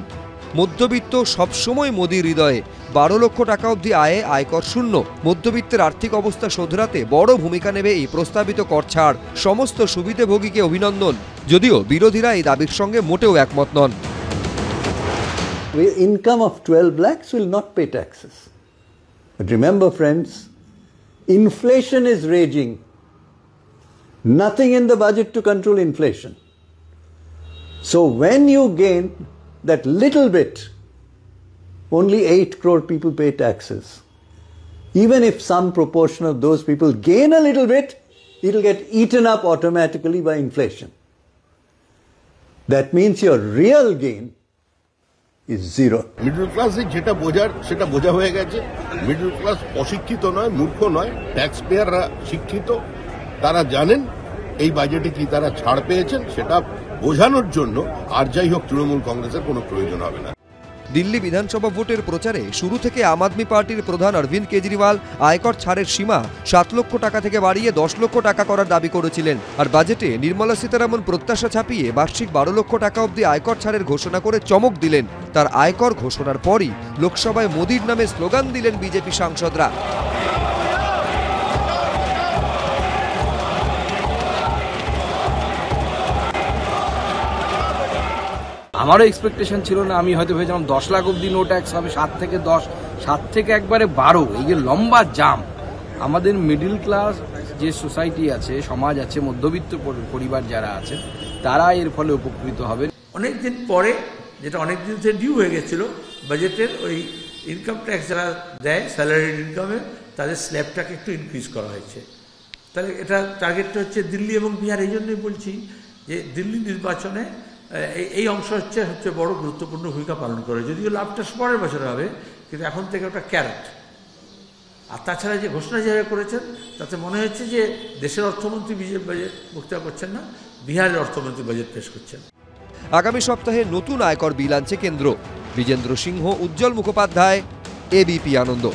[SPEAKER 2] মধ্যবিত্ত সবসময় মোদির হৃদয়ে, 12 লক্ষ টাকা অবধি আয়ে আয়কর শূন্য। মধ্যবিত্তের আর্থিক অবস্থা শোধরাতে বড় ভূমিকা নেবে এই প্রস্তাবিত কর ছাড়। সমস্ত সুবিধাভোগীকে অভিনন্দন, যদিও বিরোধীরা এই দাবির সঙ্গে মোটেও একমত নন।
[SPEAKER 14] Income of 12 lakhs will not pay taxes. But remember friends, inflation is raging. Nothing in the budget to control inflation. So when you gain that little bit, only 8 crore people pay taxes. Even if some proportion of those people gain a little bit, it will get eaten up automatically by inflation. That means your real gain is zero.
[SPEAKER 15] Middle ক্লাসে যেটা বোঝার সেটা বোঝা হয়ে গেছে। মিডল ক্লাস অশিক্ষিত নয়, মূর্খ নয়, ট্যাক্স পেয়াররা শিক্ষিত, তারা জানেন এই বাজেটে কি তারা ছাড় পেয়েছেন, সেটা বোঝানোর জন্য আর যাই হোক তৃণমূল কংগ্রেসের কোনো প্রয়োজন হবে না।
[SPEAKER 2] দিল্লি বিধানসভা ভোটের প্রচারে শুরু থেকে আম আদমি পার্টির প্রধান অরবিন্দ কেজরিওয়াল আয়কর ছাড়ের সীমা 7 লক্ষ টাকা থেকে বাড়িয়ে 10 লক্ষ টাকা করার দাবি করেছিলেন। আর বাজেটে নির্মলা সীতারামন প্রত্যাশা ছাপিয়ে বার্ষিক 12 লক্ষ টাকা অবধি আয়কর ছাড়ের ঘোষণা করে চমক দিলেন। তার আয়কর ঘোষণার পরই লোকসভায় মোদির নামে স্লোগান দিলেন বিজেপি সাংসদরা।
[SPEAKER 16] আমারও এক্সপেকটেশন ছিল না, আমি হয়তো ভেবেছিলাম 10 লাখ অব্দি নো ট্যাক্স হবে, 7 থেকে 10, 7 থেকে একবারে 12। এই যে লম্বা জাম, আমাদের মিডল ক্লাস যে সোসাইটি আছে, সমাজ আছে, মধ্যবিত্ত পরিবার যারা আছে, তারা এর ফলে উপকৃত হবে।
[SPEAKER 17] অনেকদিন পরে, যেটা অনেকদিন থেকে ডিউ হয়ে গেছিল, বাজেটের ওই ইনকাম ট্যাক্স যারা দেয় স্যালারিড ইনকামে, তাদের স্ল্যাবটাকে একটু ইনক্রিজ করা হয়েছে। তাহলে এটা টার্গেটটা হচ্ছে দিল্লি এবং বিহার। এই জন্যই বলছি যে দিল্লি নির্বাচনে এই অংশ হচ্ছে বড় গুরুত্বপূর্ণ ভূমিকা পালন করে। যদিও লাভটা পরের বছর হবে, কিন্তু এখন থেকে ওটা ক্যারেট। আর তাছাড়া যে ঘোষণা যেভাবে করেছেন, তাতে মনে হচ্ছে যে দেশের অর্থমন্ত্রী বিজেপি বাজেট বক্তৃতা করছেন না, বিহারের অর্থমন্ত্রী বাজেট পেশ করছেন।
[SPEAKER 2] আগামী সপ্তাহে নতুন আয়কর বিল আনছে কেন্দ্র। বিজেন্দ্র সিংহ, উজ্জ্বল মুখোপাধ্যায়, এবিপি আনন্দ।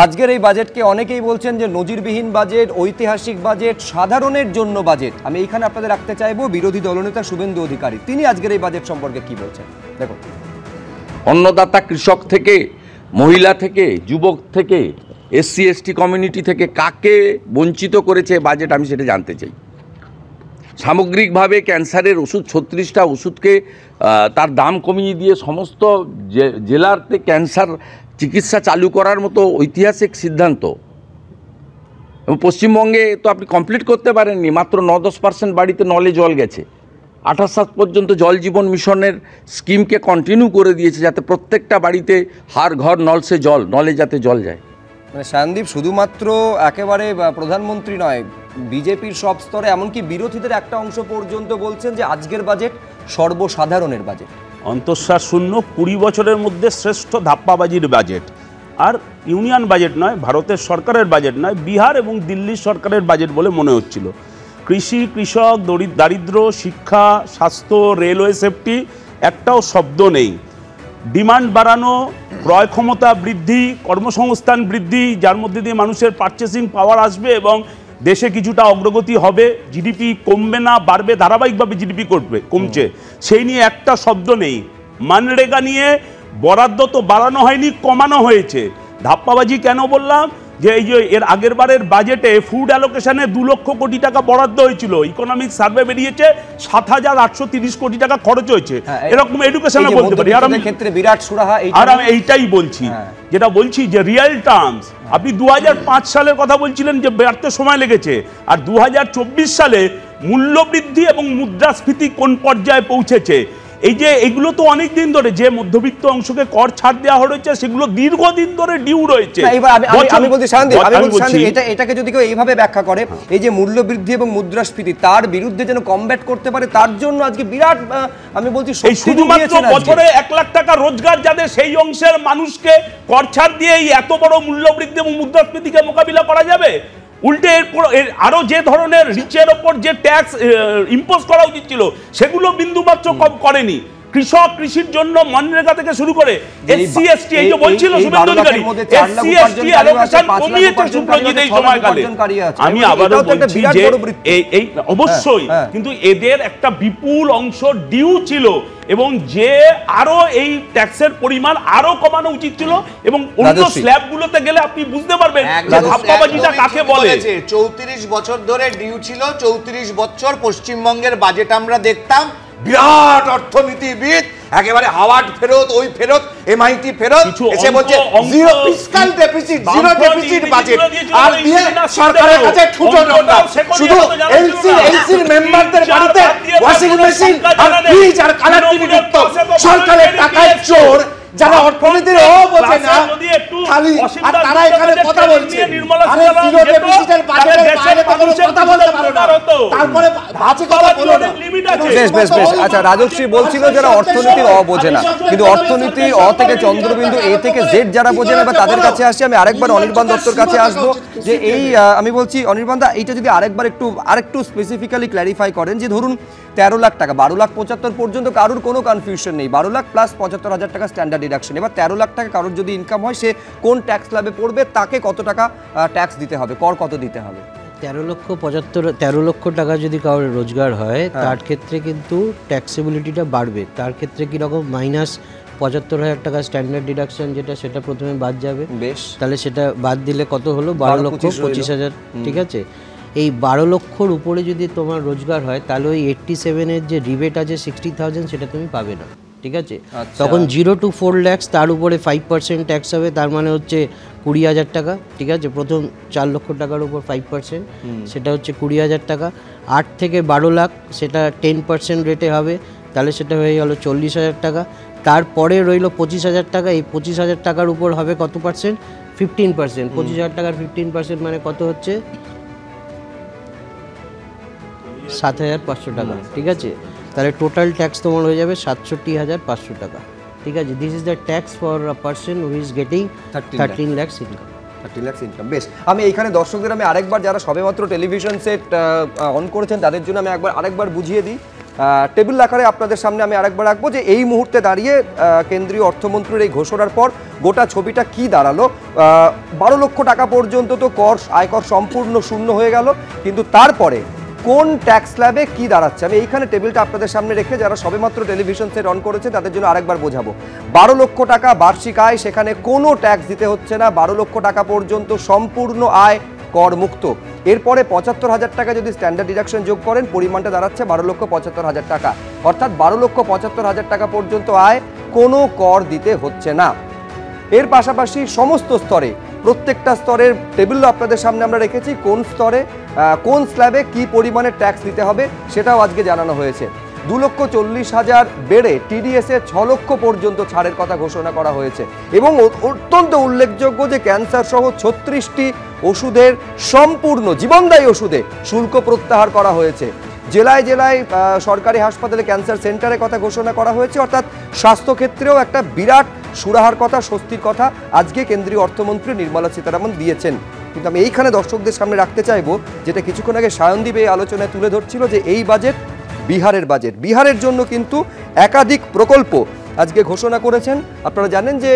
[SPEAKER 1] আজকের এই বাজেটকে অনেকেই বলছেন যে নজিরবিহীন বাজেট, ঐতিহাসিক বাজেট, সাধারণের জন্য বাজেট। আমি এইখানে আপনাদের রাখতে চাইবো বিরোধী দলনেতা শুভেন্দু অধিকারী, তিনি আজকের এই বাজেট সম্পর্কে কি বলছেন দেখুন।
[SPEAKER 18] অন্নদাতা কৃষক থেকে, মহিলা থেকে, যুবক থেকে, SC ST কমিউনিটি থেকে কাকে বঞ্চিত করেছে বাজেট, আমি সেটা জানতে চাই। সামগ্রিকভাবে ক্যান্সারের ওষুধ 36টা ওষুধকে তার দাম কমিয়ে দিয়ে সমস্ত জেলাতে ক্যান্সার চিকিৎসা চালু করার মতো ঐতিহাসিক সিদ্ধান্ত। এবং পশ্চিমবঙ্গে তো আপনি কমপ্লিট করতে পারেননি, মাত্র 9-10% বাড়িতে নলে জল গেছে। 28 পর্যন্ত জল জীবন মিশনের স্কিমকে কন্টিনিউ করে দিয়েছে, যাতে প্রত্যেকটা বাড়িতে হার ঘর নল সে জল, নলে যাতে জল যায়।
[SPEAKER 1] মানে সায়নদীপ শুধুমাত্র একেবারে প্রধানমন্ত্রী নয়, বিজেপির সব স্তরে এমনকি বিরোধীদের একটা অংশ পর্যন্ত বলছেন যে আজকের বাজেট সর্বসাধারণের বাজেট,
[SPEAKER 19] অন্তঃসার শূন্য 20 বছরের মধ্যে শ্রেষ্ঠ ধাপ্পাবাজির বাজেট। আর ইউনিয়ন বাজেট নয়, ভারতের সরকারের বাজেট নয়, বিহার এবং দিল্লির সরকারের বাজেট বলে মনে হচ্ছিল। কৃষি, কৃষক, দারিদ্র, শিক্ষা, স্বাস্থ্য, রেলওয়ে সেফটি একটাও শব্দ নেই। ডিমান্ড বাড়ানো, ক্রয় ক্ষমতা বৃদ্ধি, কর্মসংস্থান বৃদ্ধি, যার মধ্যে দিয়ে মানুষের পারচেসিং পাওয়ার আসবে এবং দেশে কিছুটা অগ্রগতি হবে। জিডিপি কমবে না, বাড়বে, ধারাবাহিকভাবে জিডিপি কমছে, সেই নিয়ে একটা শব্দ নেই। মানরেগা নিয়ে বরাদ্দ তো বাড়ানো হয়নি, কমানো হয়েছে। ধাপ্পাবাজি কেন বললাম, যে এই যে এর আগের বারের বাজেটে ফুড অ্যালোকেশনে 2 লক্ষ কোটি টাকা বরাদ্দ হয়েছিল, ইকোনমিক সার্ভে বেরিয়েছে 7,830 কোটি টাকা খরচ হয়েছে। এরকম এডুকেশনে বলতে পারি। আর আমি ক্ষেত্রে বিরাট সুরাহা, আর আমি এইটাই বলছি, যেটা বলছি যে রিয়েল টার্মস। আপনি 2005 সালের কথা বলছিলেন যে বাড়তে সময় লেগেছে, আর 2024 সালে মূল্যবৃদ্ধি এবং মুদ্রাস্ফীতি কোন পর্যায়ে পৌঁছেছে। এই যে এগুলো তো অনেক দিন ধরে যে মধ্যবিত্ত অংশকে কর ছাড় দেওয়া হয়েছে, সেগুলো দীর্ঘদিন ধরে ডিউ রয়েছে।
[SPEAKER 1] আমি বলছি সায়নদীপ, এটাকে যদি কেউ এইভাবে ব্যাখ্যা করে, এই যে মূল্যবৃদ্ধি এবং মুদ্রাস্ফীতি তার বিরুদ্ধে যেন কমব্যাট করতে পারে, তার জন্য আজকে বিরাট, আমি বলছি
[SPEAKER 19] শুধুমাত্র বছরে 1 লাখ টাকা রোজগার যাদের, সেই অংশের মানুষকে কর ছাড় দিয়ে এই এত বড় মূল্যবৃদ্ধি এবং মুদ্রাস্ফীতিকে মোকাবিলা করা যাবে? উল্টে আরো যে ধরনের রিচের ওপর যে ট্যাক্স ইম্পোজ করা উচিত ছিল, সেগুলো বিন্দুমাত্র কম করেনি। কৃষক, কৃষির জন্য মনরেগা থেকে শুরু করে SC ST, এই যে বলছিল Suvendu Adhikari, SC ST allocation কমিয়েছে সুপ্রজিৎ এই সময়কালে। আমি আবারও বলছি যে এই অবশ্যই, কিন্তু এদের একটা বিপুল অংশ ডিউ ছিল এবং যে আরো এই ট্যাক্সের পরিমাণ আরো কমানো উচিত ছিল, এবং অন্য স্ল্যাবগুলোতে গেলে আপনি বুঝতে পারবেন যে ধাপ্পাবাজিটা কাকে বলে।
[SPEAKER 9] 34 বছর ধরে ডিউ ছিল, 34 বছর পশ্চিমবঙ্গের বাজেট আমরা দেখতাম বিরাট অর্থনীতিবিদ, একেবারে হাওয়ার্ড ফেরত, ওই ফেরত, MIT ফেরত, এসে বলছে zero fiscal deficit, zero deficit budget, আর দিয়ে সরকারের কাছে ঠুটো নোংরা। শুধু এলসির মেম্বারদের বাড়িতে ওয়াশিং মেশিন আর ফ্রিজ আর কালার টিভি যুক্ত, সরকারের টাকায় চোর, যারা অর্থনীতির বোঝে না, খালি আর তারা এখানে কথা বলছে। আরে জিরো ডেফিসিটের বাজেটের বাইরে কথা বলতে পারো না, তারপরে বাজে কথা বলো না।
[SPEAKER 1] বেশ বেশ বেশ, আচ্ছা রাজশ্রী বলছিল যারা অর্থনীতির বোঝে না, কিন্তু অর্থনীতির থেকে চন্দ্রবিন্দু, এ থেকে জেড যারা বোঝে না, তাদের কাছে আসছি। আমি আরেকবার অনির্বাণ দত্তর কাছে আসবো, যে এই আমি বলছি অনির্বাণ দা, এইটা যদি আরেকটু স্পেসিফিক্যালি ক্ল্যারিফাই করেন, যে ধরুন 13 লাখ টাকা, 12,75,000 পর্যন্ত কারোর কোনো কনফিউশন নেই, 12 লাখ প্লাস 75,000 টাকা স্ট্যান্ডার্ড ডিডাকশন। এবার 13 লাখ টাকা কারোর যদি ইনকাম হয়, সে কোন ট্যাক্স স্ল্যাবে পড়বে, তাকে কত টাকা ট্যাক্স দিতে হবে, কর কত দিতে হবে?
[SPEAKER 8] 13 লক্ষ টাকা যদি কারোর রোজগার হয়, তার ক্ষেত্রে কিন্তু ট্যাক্সেবিলিটিটা বাড়বে। তার ক্ষেত্রে কীরকম, -75,000 টাকা স্ট্যান্ডার্ড ডিডাকশন যেটা, সেটা প্রথমে বাদ যাবে। বেশ, তাহলে সেটা বাদ দিলে কত হলো? 12,25,000। ঠিক আছে, এই 12 লক্ষর উপরে যদি তোমার রোজগার হয়, তাহলে ওই 87-এর যে রিবেট আছে 60,000, সেটা তুমি পাবে না। ঠিক আছে, তখন 0 to 4 lakhs তার উপরে 5% ট্যাক্স হবে, তার মানে হচ্ছে 20,000 টাকা। ঠিক আছে, প্রথম 4 লক্ষ টাকার উপর 5%, সেটা হচ্ছে 20,000 টাকা। 8 থেকে 12 লাখ সেটা 10% রেটে হবে, তাহলে সেটা হয়ে গেল 40,000 টাকা। তারপরে রইল 25,000 টাকা। এই 25,000 টাকার উপর হবে কত পার্সেন্ট? 15%। 25,000 টাকার 15% মানে কত হচ্ছে? 7,500 টাকা। ঠিক আছে, তাহলে টোটাল ট্যাক্স তোমার হয়ে যাবে 67,500 টাকা। ঠিক আছে, this is the tax for a person who is getting 13 lakhs income.
[SPEAKER 1] 30 lakh income. বেশ, আমি এইখানে দর্শকদের আমি আরেকবার, যারা সবেমাত্র টেলিভিশন সেট অন করেছেন, তাদের জন্য আমি আরেকবার বুঝিয়ে দিই। টেবিল আকারে আপনাদের সামনে আমি আরেকবার রাখবো যে এই মুহূর্তে দাঁড়িয়ে কেন্দ্রীয় অর্থমন্ত্রীর এই ঘোষণার পর গোটা ছবিটা কি দাঁড়ালো। 12 লক্ষ টাকা পর্যন্ত তো আয়কর সম্পূর্ণ শূন্য হয়ে গেল, কিন্তু তারপরে কোন ট্যাক্স স্ল্যাবে কি দাঁড়াচ্ছে আমি এইখানে টেবিলটা আপনাদের সামনে রেখে যারা সবেমাত্র টেলিভিশন সেট অন করেছে তাদের জন্য আরেকবার বোঝাবো। 12 লক্ষ টাকা বার্ষিক আয়, সেখানে কোনো ট্যাক্স দিতে হচ্ছে না, 12 লক্ষ টাকা পর্যন্ত সম্পূর্ণ আয় কর মুক্ত। এরপরে 75,000 টাকা যদি স্ট্যান্ডার্ড ডিডাকশন যোগ করেন পরিমাণটা দাঁড়াচ্ছে 12,75,000 টাকা, অর্থাৎ 12,75,000 টাকা পর্যন্ত আয় কোনো কর দিতে হচ্ছে না। এর পাশাপাশি সমস্ত স্তরে প্রত্যেকটা স্তরের টেবিল আপনাদের সামনে আমরা রেখেছি, কোন স্তরে কোন স্ল্যাবে কি পরিমাণে ট্যাক্স দিতে হবে সেটাও আজকে জানানো হয়েছে। 2,40,000 বেড়ে টিডিএসে 6 লক্ষ পর্যন্ত ছাড়ের কথা ঘোষণা করা হয়েছে এবং অত্যন্ত উল্লেখযোগ্য যে ক্যান্সার সহ 36টি ওষুধের সম্পূর্ণ জীবনদায়ী ওষুধে শুল্ক প্রত্যাহার করা হয়েছে। জেলায় জেলায় সরকারি হাসপাতালে ক্যান্সার সেন্টারের কথা ঘোষণা করা হয়েছে, অর্থাৎ স্বাস্থ্যক্ষেত্রেও একটা বিরাট সুরাহার কথা, স্বস্তির কথা আজকে কেন্দ্রীয় অর্থমন্ত্রী নির্মলা সীতারামন দিয়েছেন। কিন্তু আমি এইখানে দর্শকদের সামনে রাখতে চাইবো যেটা কিছুক্ষণ আগে সায়নদীপ এই আলোচনায় তুলে ধরছিল যে এই বাজেট বিহারের বাজেট। বিহারের জন্য কিন্তু একাধিক প্রকল্প আজকে ঘোষণা করেছেন। আপনারা জানেন যে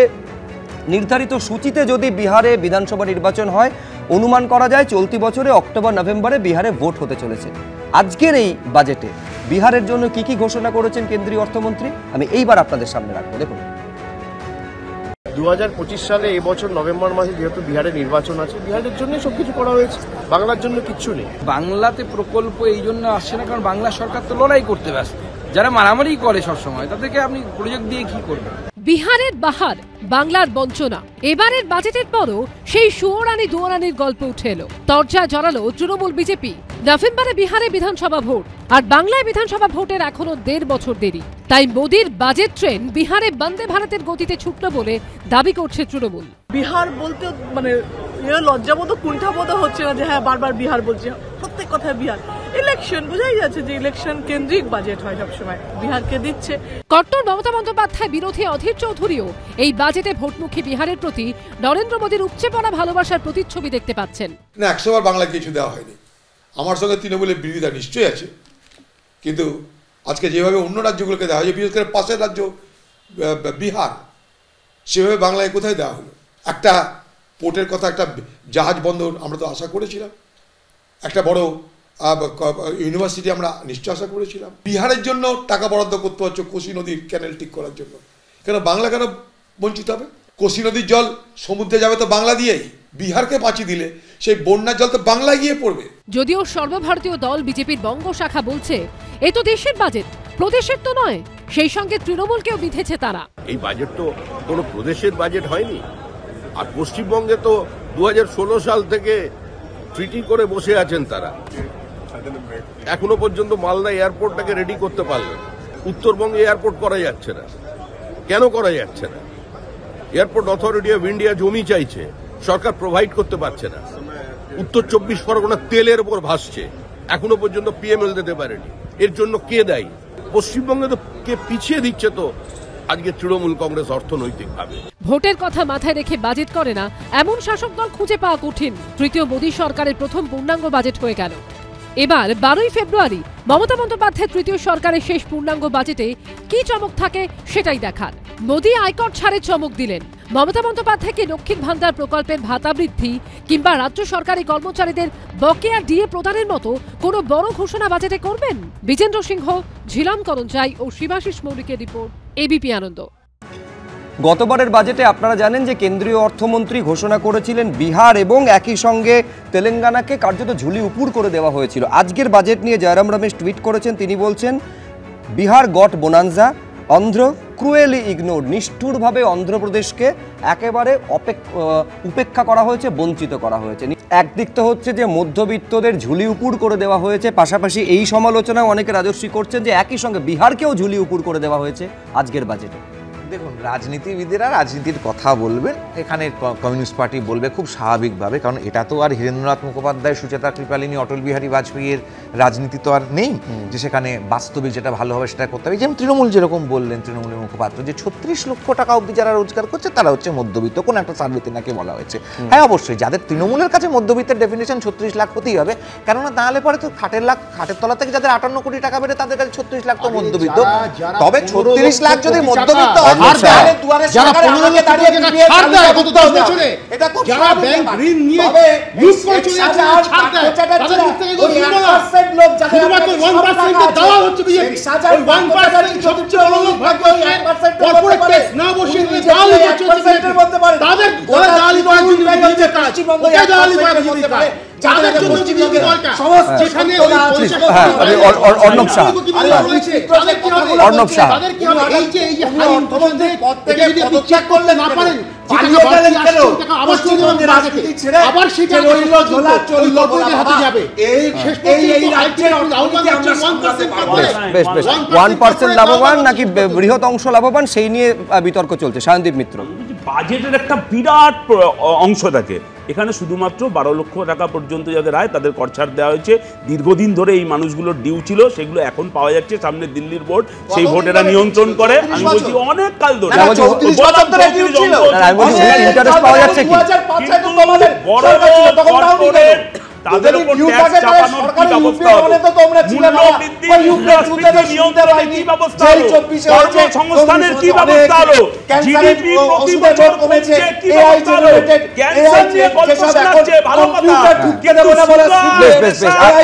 [SPEAKER 1] নির্ধারিত সূচিতে যদি বিহারে বিধানসভা নির্বাচন হয় অনুমান করা যায় চলতি বছরে অক্টোবর নভেম্বরে বিহারে ভোট হতে চলেছে। আজকের এই বাজেটে বিহারের জন্য কি কি ঘোষণা করেছেন কেন্দ্রীয় অর্থমন্ত্রী আমি এইবার আপনাদের সামনে রাখবো। দেখুন
[SPEAKER 20] 2025 সালে এবছর নভেম্বর মাসে যেহেতু বিহারে নির্বাচন আছে, বিহারের জন্য সবকিছু করা হয়েছে, বাংলার জন্য কিচ্ছু নেই।
[SPEAKER 16] বাংলাতে প্রকল্প এই জন্য আসছে না কারণ বাংলা সরকার তো লড়াই করতে ব্যস্ত, যারা মারামারি করে সবসময় তাদেরকে আপনি প্রজেক্ট দিয়ে কি করবেন।
[SPEAKER 21] বিহারের বাহার, বাংলার বঞ্চনা, এবারের বাজেটের পরও সেই সুয়োরানি দুয়োরানির গল্প উঠে এলো। তরজা জড়ালো তৃণমূল বিজেপি। নভেম্বরে বিহারে বিধানসভা ভোট আর বাংলায় বিধানসভা ভোটের এখনো 1.5 বছর দেরি। তাই মোদির বাজেট ট্রেন বিহারে বন্দে ভারতের গতিতে ছুটল বলে দাবি করছে তৃণমূল।
[SPEAKER 22] বিহার বলতে মানে লজ্জাবোধ কুণ্ঠাবোধ হচ্ছে না যে হ্যাঁ বারবার বিহার বলছি, প্রত্যেক কথায় বিহার। ইলেকশন বোঝাই যাচ্ছে যে ইলেকশন কেন্দ্রিক বাজেট হয় সবসময়, বিহারকে দিচ্ছে।
[SPEAKER 21] কট্টর মমতা বন্দ্যোপাধ্যায় বিরোধী অধীর চৌধুরীও এই বাজেটে ভোটমুখী বিহারের প্রতি নরেন্দ্র মোদীর উপচে পড়া ভালোবাসার প্রতিচ্ছবি দেখতে পাচ্ছেন।
[SPEAKER 23] না 100 বার বাংলা কিছু দেওয়া হয়নি, আমার সঙ্গে তৃণমূলের বিরোধিতা নিশ্চয়ই আছে, কিন্তু আজকে যেভাবে অন্য রাজ্যগুলোকে দেওয়া হয়, বিশেষ করে পাশের রাজ্য বিহার, সেভাবে বাংলায় কোথায় দেওয়া হলো? একটা পোর্টের কথা, একটা জাহাজ বন্দর আমরা তো আশা করেছিলাম, একটা বড় ইউনিভার্সিটি আমরা নিশ্চয় আশা করেছিলাম। বিহারের জন্য টাকা বরাদ্দ করতে হচ্ছে কোশি নদীর ক্যানেল ঠিক করার জন্য, কেন বাংলা কেন বঞ্চিত হবে? কোশি নদীর জল সমুদ্রে যাবে তো বাংলা দিয়েই, বিহারকে বাঁচিয়ে দিলে সেই বন্যার জল তো বাংলায় গিয়ে পড়বে।
[SPEAKER 21] যদিও সর্বভারতীয় দল বিজেপির বঙ্গ শাখা বলছে এ তো দেশের বাজেট, প্রদেশের তো নয়, সেই সঙ্গে তৃণমূলকেও বিধেছে তারা।
[SPEAKER 15] এই বাজেট তো কোনো প্রদেশের বাজেট হয়নি, আর পশ্চিমবঙ্গে তো 2016 সাল থেকে ট্রিটি করে বসে আছেন তারা, এখনো পর্যন্ত মালদা এয়ারপোর্টটাকে রেডি করতে পারলেন। উত্তরবঙ্গে এয়ারপোর্ট করা যাচ্ছে না, কেন করা যাচ্ছে না? এয়ারপোর্ট অথরিটি অফ ইন্ডিয়া জমি চাইছে, সরকার প্রোভাইড করতে পারছে না। উত্তর 24 পরগনা তেলের উপর ভাসছে, এখনো পর্যন্ত পিএমএল দিতে পারেনি। এর জন্য কে দায়ী? পশ্চিমবঙ্গে তো কে পিছিয়ে দিচ্ছে তো আজকে তৃণমূল কংগ্রেস অর্থনৈতিকভাবে।
[SPEAKER 21] ভোটের কথা মাথায় রেখে বাজেট করে না এমন শাসক দল খুঁজে পাওয়া কঠিন। তৃতীয় মোদী সরকারের প্রথম পূর্ণাঙ্গ বাজেট হয়ে গেল। এবার 12ই ফেব্রুয়ারি মমতা বন্দ্যোপাধ্যায়ের তৃতীয় সরকারের শেষ পূর্ণাঙ্গ বাজেটে কি চমক থাকে সেটাই দেখার। মোদী আয়কর ছাড়ের চমক দিলেন। মমতা বন্দ্যোপাধ্যায়কে লক্ষ্মীর ভান্ডার প্রকল্পের ভাতা বৃদ্ধি কিংবা রাজ্য সরকারি কর্মচারীদের বকেয়া ডিএ প্রদানের মতো কোনো বড় ঘোষণা বাজেটে করবেন? বিজেন্দ্র সিংহ, ঝিলাম করঞ্জাই ও শিবাশিস মৌলিকের রিপোর্ট, এবিপি আনন্দ।
[SPEAKER 1] গতবারের বাজেটে আপনারা জানেন যে কেন্দ্রীয় অর্থমন্ত্রী ঘোষণা করেছিলেন বিহার এবং একই সঙ্গে তেলেঙ্গানাকে কার্যত ঝুলি উপুর করে দেওয়া হয়েছিল। আজকের বাজেট নিয়ে জয়রাম রমেশ টুইট করেছেন, তিনি বলছেন Bihar goat bonanza, Andhra ক্রুয়েলি ignore. নিষ্ঠুরভাবে অন্ধ্রপ্রদেশকে একেবারে উপেক্ষা করা হয়েছে, বঞ্চিত করা হয়েছে। একদিক তো হচ্ছে যে মধ্যবিত্তদের ঝুলি উপুর করে দেওয়া হয়েছে, পাশাপাশি এই সমালোচনাও অনেকে রাজস্বী করছেন যে একই সঙ্গে বিহারকেও ঝুলি উপুর করে দেওয়া হয়েছে আজকের বাজেটে।
[SPEAKER 9] দেখুন, রাজনীতিবিদেরা রাজনীতির কথা বলবেন, এখানে কমিউনিস্ট পার্টি বলবে খুব স্বাভাবিকভাবে, কারণ এটা তো আর হীরেন্দ্রনাথ মুখোপাধ্যায়, সুচেতা কৃপালিনী, অটল বিহারী বাজপেয়ীর রাজনীতি তো আর নেই যে সেখানে বাস্তবে যেটা ভালো হবে সেটা করতে হবে। যেমন তৃণমূল যেরকম বললেন, তৃণমূলের মুখপাত্র, যে 36 লক্ষ টাকা অবধি যারা রোজগার করছে তারা হচ্ছে মধ্যবিত্ত, কোন একটা সার্ভেতে নাকি বলা হয়েছে। হ্যাঁ, অবশ্যই যাদের তৃণমূলের কাছে মধ্যবিত্তের ডেফিনেশন 36 লাখ হতেই হবে, কেননা তাহলে পরে তো খাটের তলা থেকে যাদের 58 কোটি টাকা বেড়ে তাদের কাছে 36 লাখ তো মধ্যবিত্ত। তবে 36 লাখ যদি মধ্যবিত্ত হয় তাহলে দুয়ারে সরকার আমাকে দাঁড়িয়ে পিপিএ এটা খুব যারা ব্যাংক ঋণ নিয়ে ইউজ করে চলে যাচ্ছে ছাড় দেয়, তাদের দিক থেকে কোনো 1% লোক যাদের শুধুমাত্র 1% কে দেওয়া হচ্ছে বিজেপি, ওই 1% সবচেয়ে বড় লোক ভাগ্য 1% কর্পোরেট ট্যাক্স না বসিয়ে দিয়ে জালি করছে তাদের ওরা জালি করার জন্য বিজেপির কাজ, ওটা জালি করার জন্য পারে যাদের জন্য বিজেপি দরকার সমস্ত যেখানে ওই
[SPEAKER 1] অর্ণব শাহ
[SPEAKER 10] তাদের কি হবে এই যে হাই ইনফ্লেশন পদ থেকে যদি চেক করলে না পারেন আবার সেটা রইল ঝোলা চলল হাতে যাবে এই শেষ এই রাজ্যের অর্থনীতি আমরা
[SPEAKER 1] 1% লাভবান নাকি বৃহৎ অংশ লাভবান সেই নিয়ে বিতর্ক চলছে। শায়নদীপ মিত্র,
[SPEAKER 19] বাজেটের একটা বিরাট অংশ থাকে এখানে, শুধুমাত্র 12 লক্ষ টাকা পর্যন্ত যাদের আয় তাদের কর ছাড় দেওয়া হয়েছে। দীর্ঘদিন ধরে এই মানুষগুলোর ডিউ ছিল, সেগুলো এখন পাওয়া যাচ্ছে। সামনে দিল্লির ভোট, সেই ভোট এরা নিয়ন্ত্রণ করে। আমি বলছি অনেক কাল ধরে তাদের উপর ট্যাক্স চাপানোর কি ব্যবস্থা হলো, মূল্যবৃদ্ধি ব্যবস্থা হলো, কর্মসংস্থানের কি ব্যবস্থা হলো, জিডিপি প্রতি বছর কমেছে কি ব্যবস্থা হলো, ক্যান্সার নিয়ে গল্প শোনাচ্ছে ভালো কথা,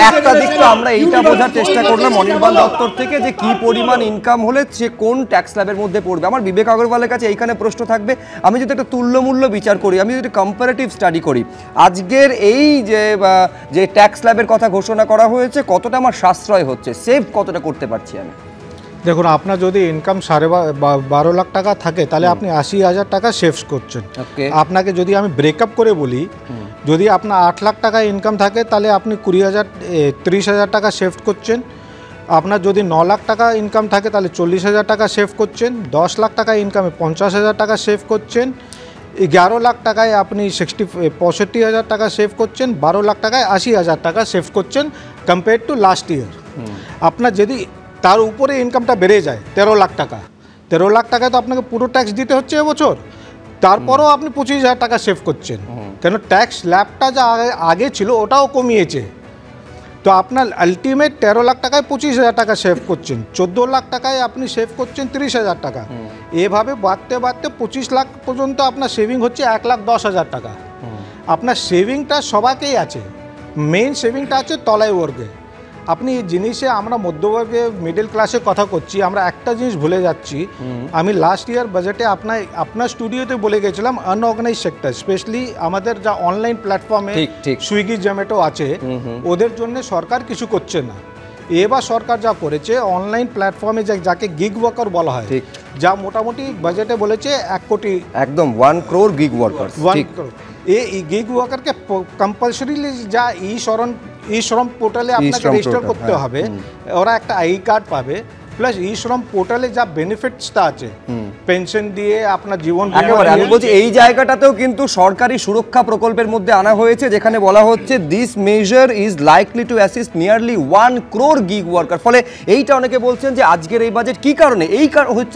[SPEAKER 1] একটা দিক তো আমরা এইটা বোঝার চেষ্টা করলাম অনির্বাণ দপ্তর থেকে যে কি পরিমাণ ইনকাম হলে সে কোন ট্যাক্স স্ল্যাবের মধ্যে পড়বে। আমার বিবেক আগরওয়ালের কাছে এইখানে প্রশ্ন থাকবে, আমি যদি একটা তুল্যমূল্য বিচার করি, আমি যদি কম্পারেটিভ স্টাডি করি, আজকের এই যে ট্যাক্স স্ল্যাবের কথা ঘোষণা করা হয়েছে কতটা আমার সাশ্রয় হচ্ছে, সেভ কতটা করতে পারছি আমি?
[SPEAKER 10] দেখুন, আপনার যদি ইনকাম 12.5 লাখ টাকা থাকে তাহলে আপনি 80,000 টাকা সেভ করছেন। আপনাকে যদি আমি ব্রেকআপ করে বলি, যদি আপনার 8 লাখ টাকা ইনকাম থাকে তাহলে আপনি 30,000 টাকা সেভ করছেন। আপনার যদি 9 লাখ টাকা ইনকাম থাকে তাহলে 40,000 টাকা সেভ করছেন। 10 লাখ টাকা ইনকামে 50,000 টাকা সেভ করছেন। 11 লাখ টাকায় আপনি 65,000 টাকা সেভ করছেন। 12 লাখ টাকায় 80,000 টাকা সেভ করছেন কম্পেয়ার টু লাস্ট ইয়ার। আপনার যদি তার উপরে ইনকামটা বেড়ে যায় 13 লাখ টাকা, 13 লাখ টাকায় তো আপনাকে পুরো ট্যাক্স দিতে হচ্ছে এবছর, তারপরও আপনি 25,000 টাকা সেভ করছেন, কেন ট্যাক্স স্ল্যাবটা যা আগে ছিল ওটাও কমিয়েছে। তো আপনার আলটিমেট 13 লাখ টাকায় 25,000 টাকা সেভ করছেন, 14 লাখ টাকায় আপনি সেভ করছেন 30,000 টাকা। এভাবে বাড়তে বাড়তে 25 লাখ পর্যন্ত আপনার সেভিং হচ্ছে 1,10,000 টাকা। আপনার সেভিংটা সবাইকেই আছে, মেইন সেভিংটা আছে তলায় বর্গে। আপনি এই জিনিসে আমরা মধ্যবর্গে মিডল ক্লাসের কথা করছি, আমরা একটা জিনিস ভুলে যাচ্ছি। আমি লাস্ট ইয়ার বাজেটে আপনার স্টুডিওতে বলে গেছিলাম আনঅর্গানাইজ সেক্টর, স্পেশালি আমাদের যা অনলাইন প্ল্যাটফর্মে সুইগি জোম্যাটো আছে ওদের জন্য সরকার কিছু করছে না। এবার সরকার যা করেছে অনলাইন প্ল্যাটফর্মে যাকে গিগ ওয়ার্কার বলা হয়, যা মোটামুটি বাজেটে বলেছে 1 কোটি,
[SPEAKER 1] একদম 1 crore গিগ ওয়ার্কার।
[SPEAKER 10] এই গিগ ওয়ার্কারকে কম্পালসরিলি যা ই শ্রম পোর্টালে আপনাকে রেজিস্টার করতে হবে, ওরা একটা আই কার্ড পাবে, প্লাস ই শ্রম পোর্টালে যা বেনিফিটসটা আছে পেনশন দিয়ে আপনার জীবন,
[SPEAKER 1] আমি বলছি এই জায়গাটাতেও কিন্তু সরকারি সুরক্ষা প্রকল্পের মধ্যে আনা হয়েছে, যেখানে বলা হচ্ছে this measure is likely to assist nearly 1 crore gig worker. ফলে এইটা অনেকে বলছেন যে আজকের এই বাজেট কি কারণে, এই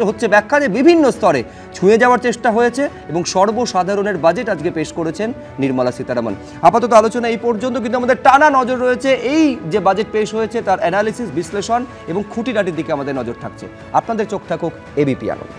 [SPEAKER 1] হচ্ছে ব্যাখ্যা যে বিভিন্ন স্তরে ছুঁয়ে যাওয়ার চেষ্টা হয়েছে এবং সর্বসাধারণের বাজেট আজকে পেশ করেছেন নির্মলা সীতারামন। আপাতত আলোচনা এই পর্যন্ত, কিন্তু আমাদের টানা নজর রয়েছে এই যে বাজেট পেশ হয়েছে তার অ্যানালিসিস, বিশ্লেষণ এবং খুঁটিনাটির দিকে আমাদের নজর থাকছে। আপনাদের চোখ থাকুক এবিপি আনন্দ।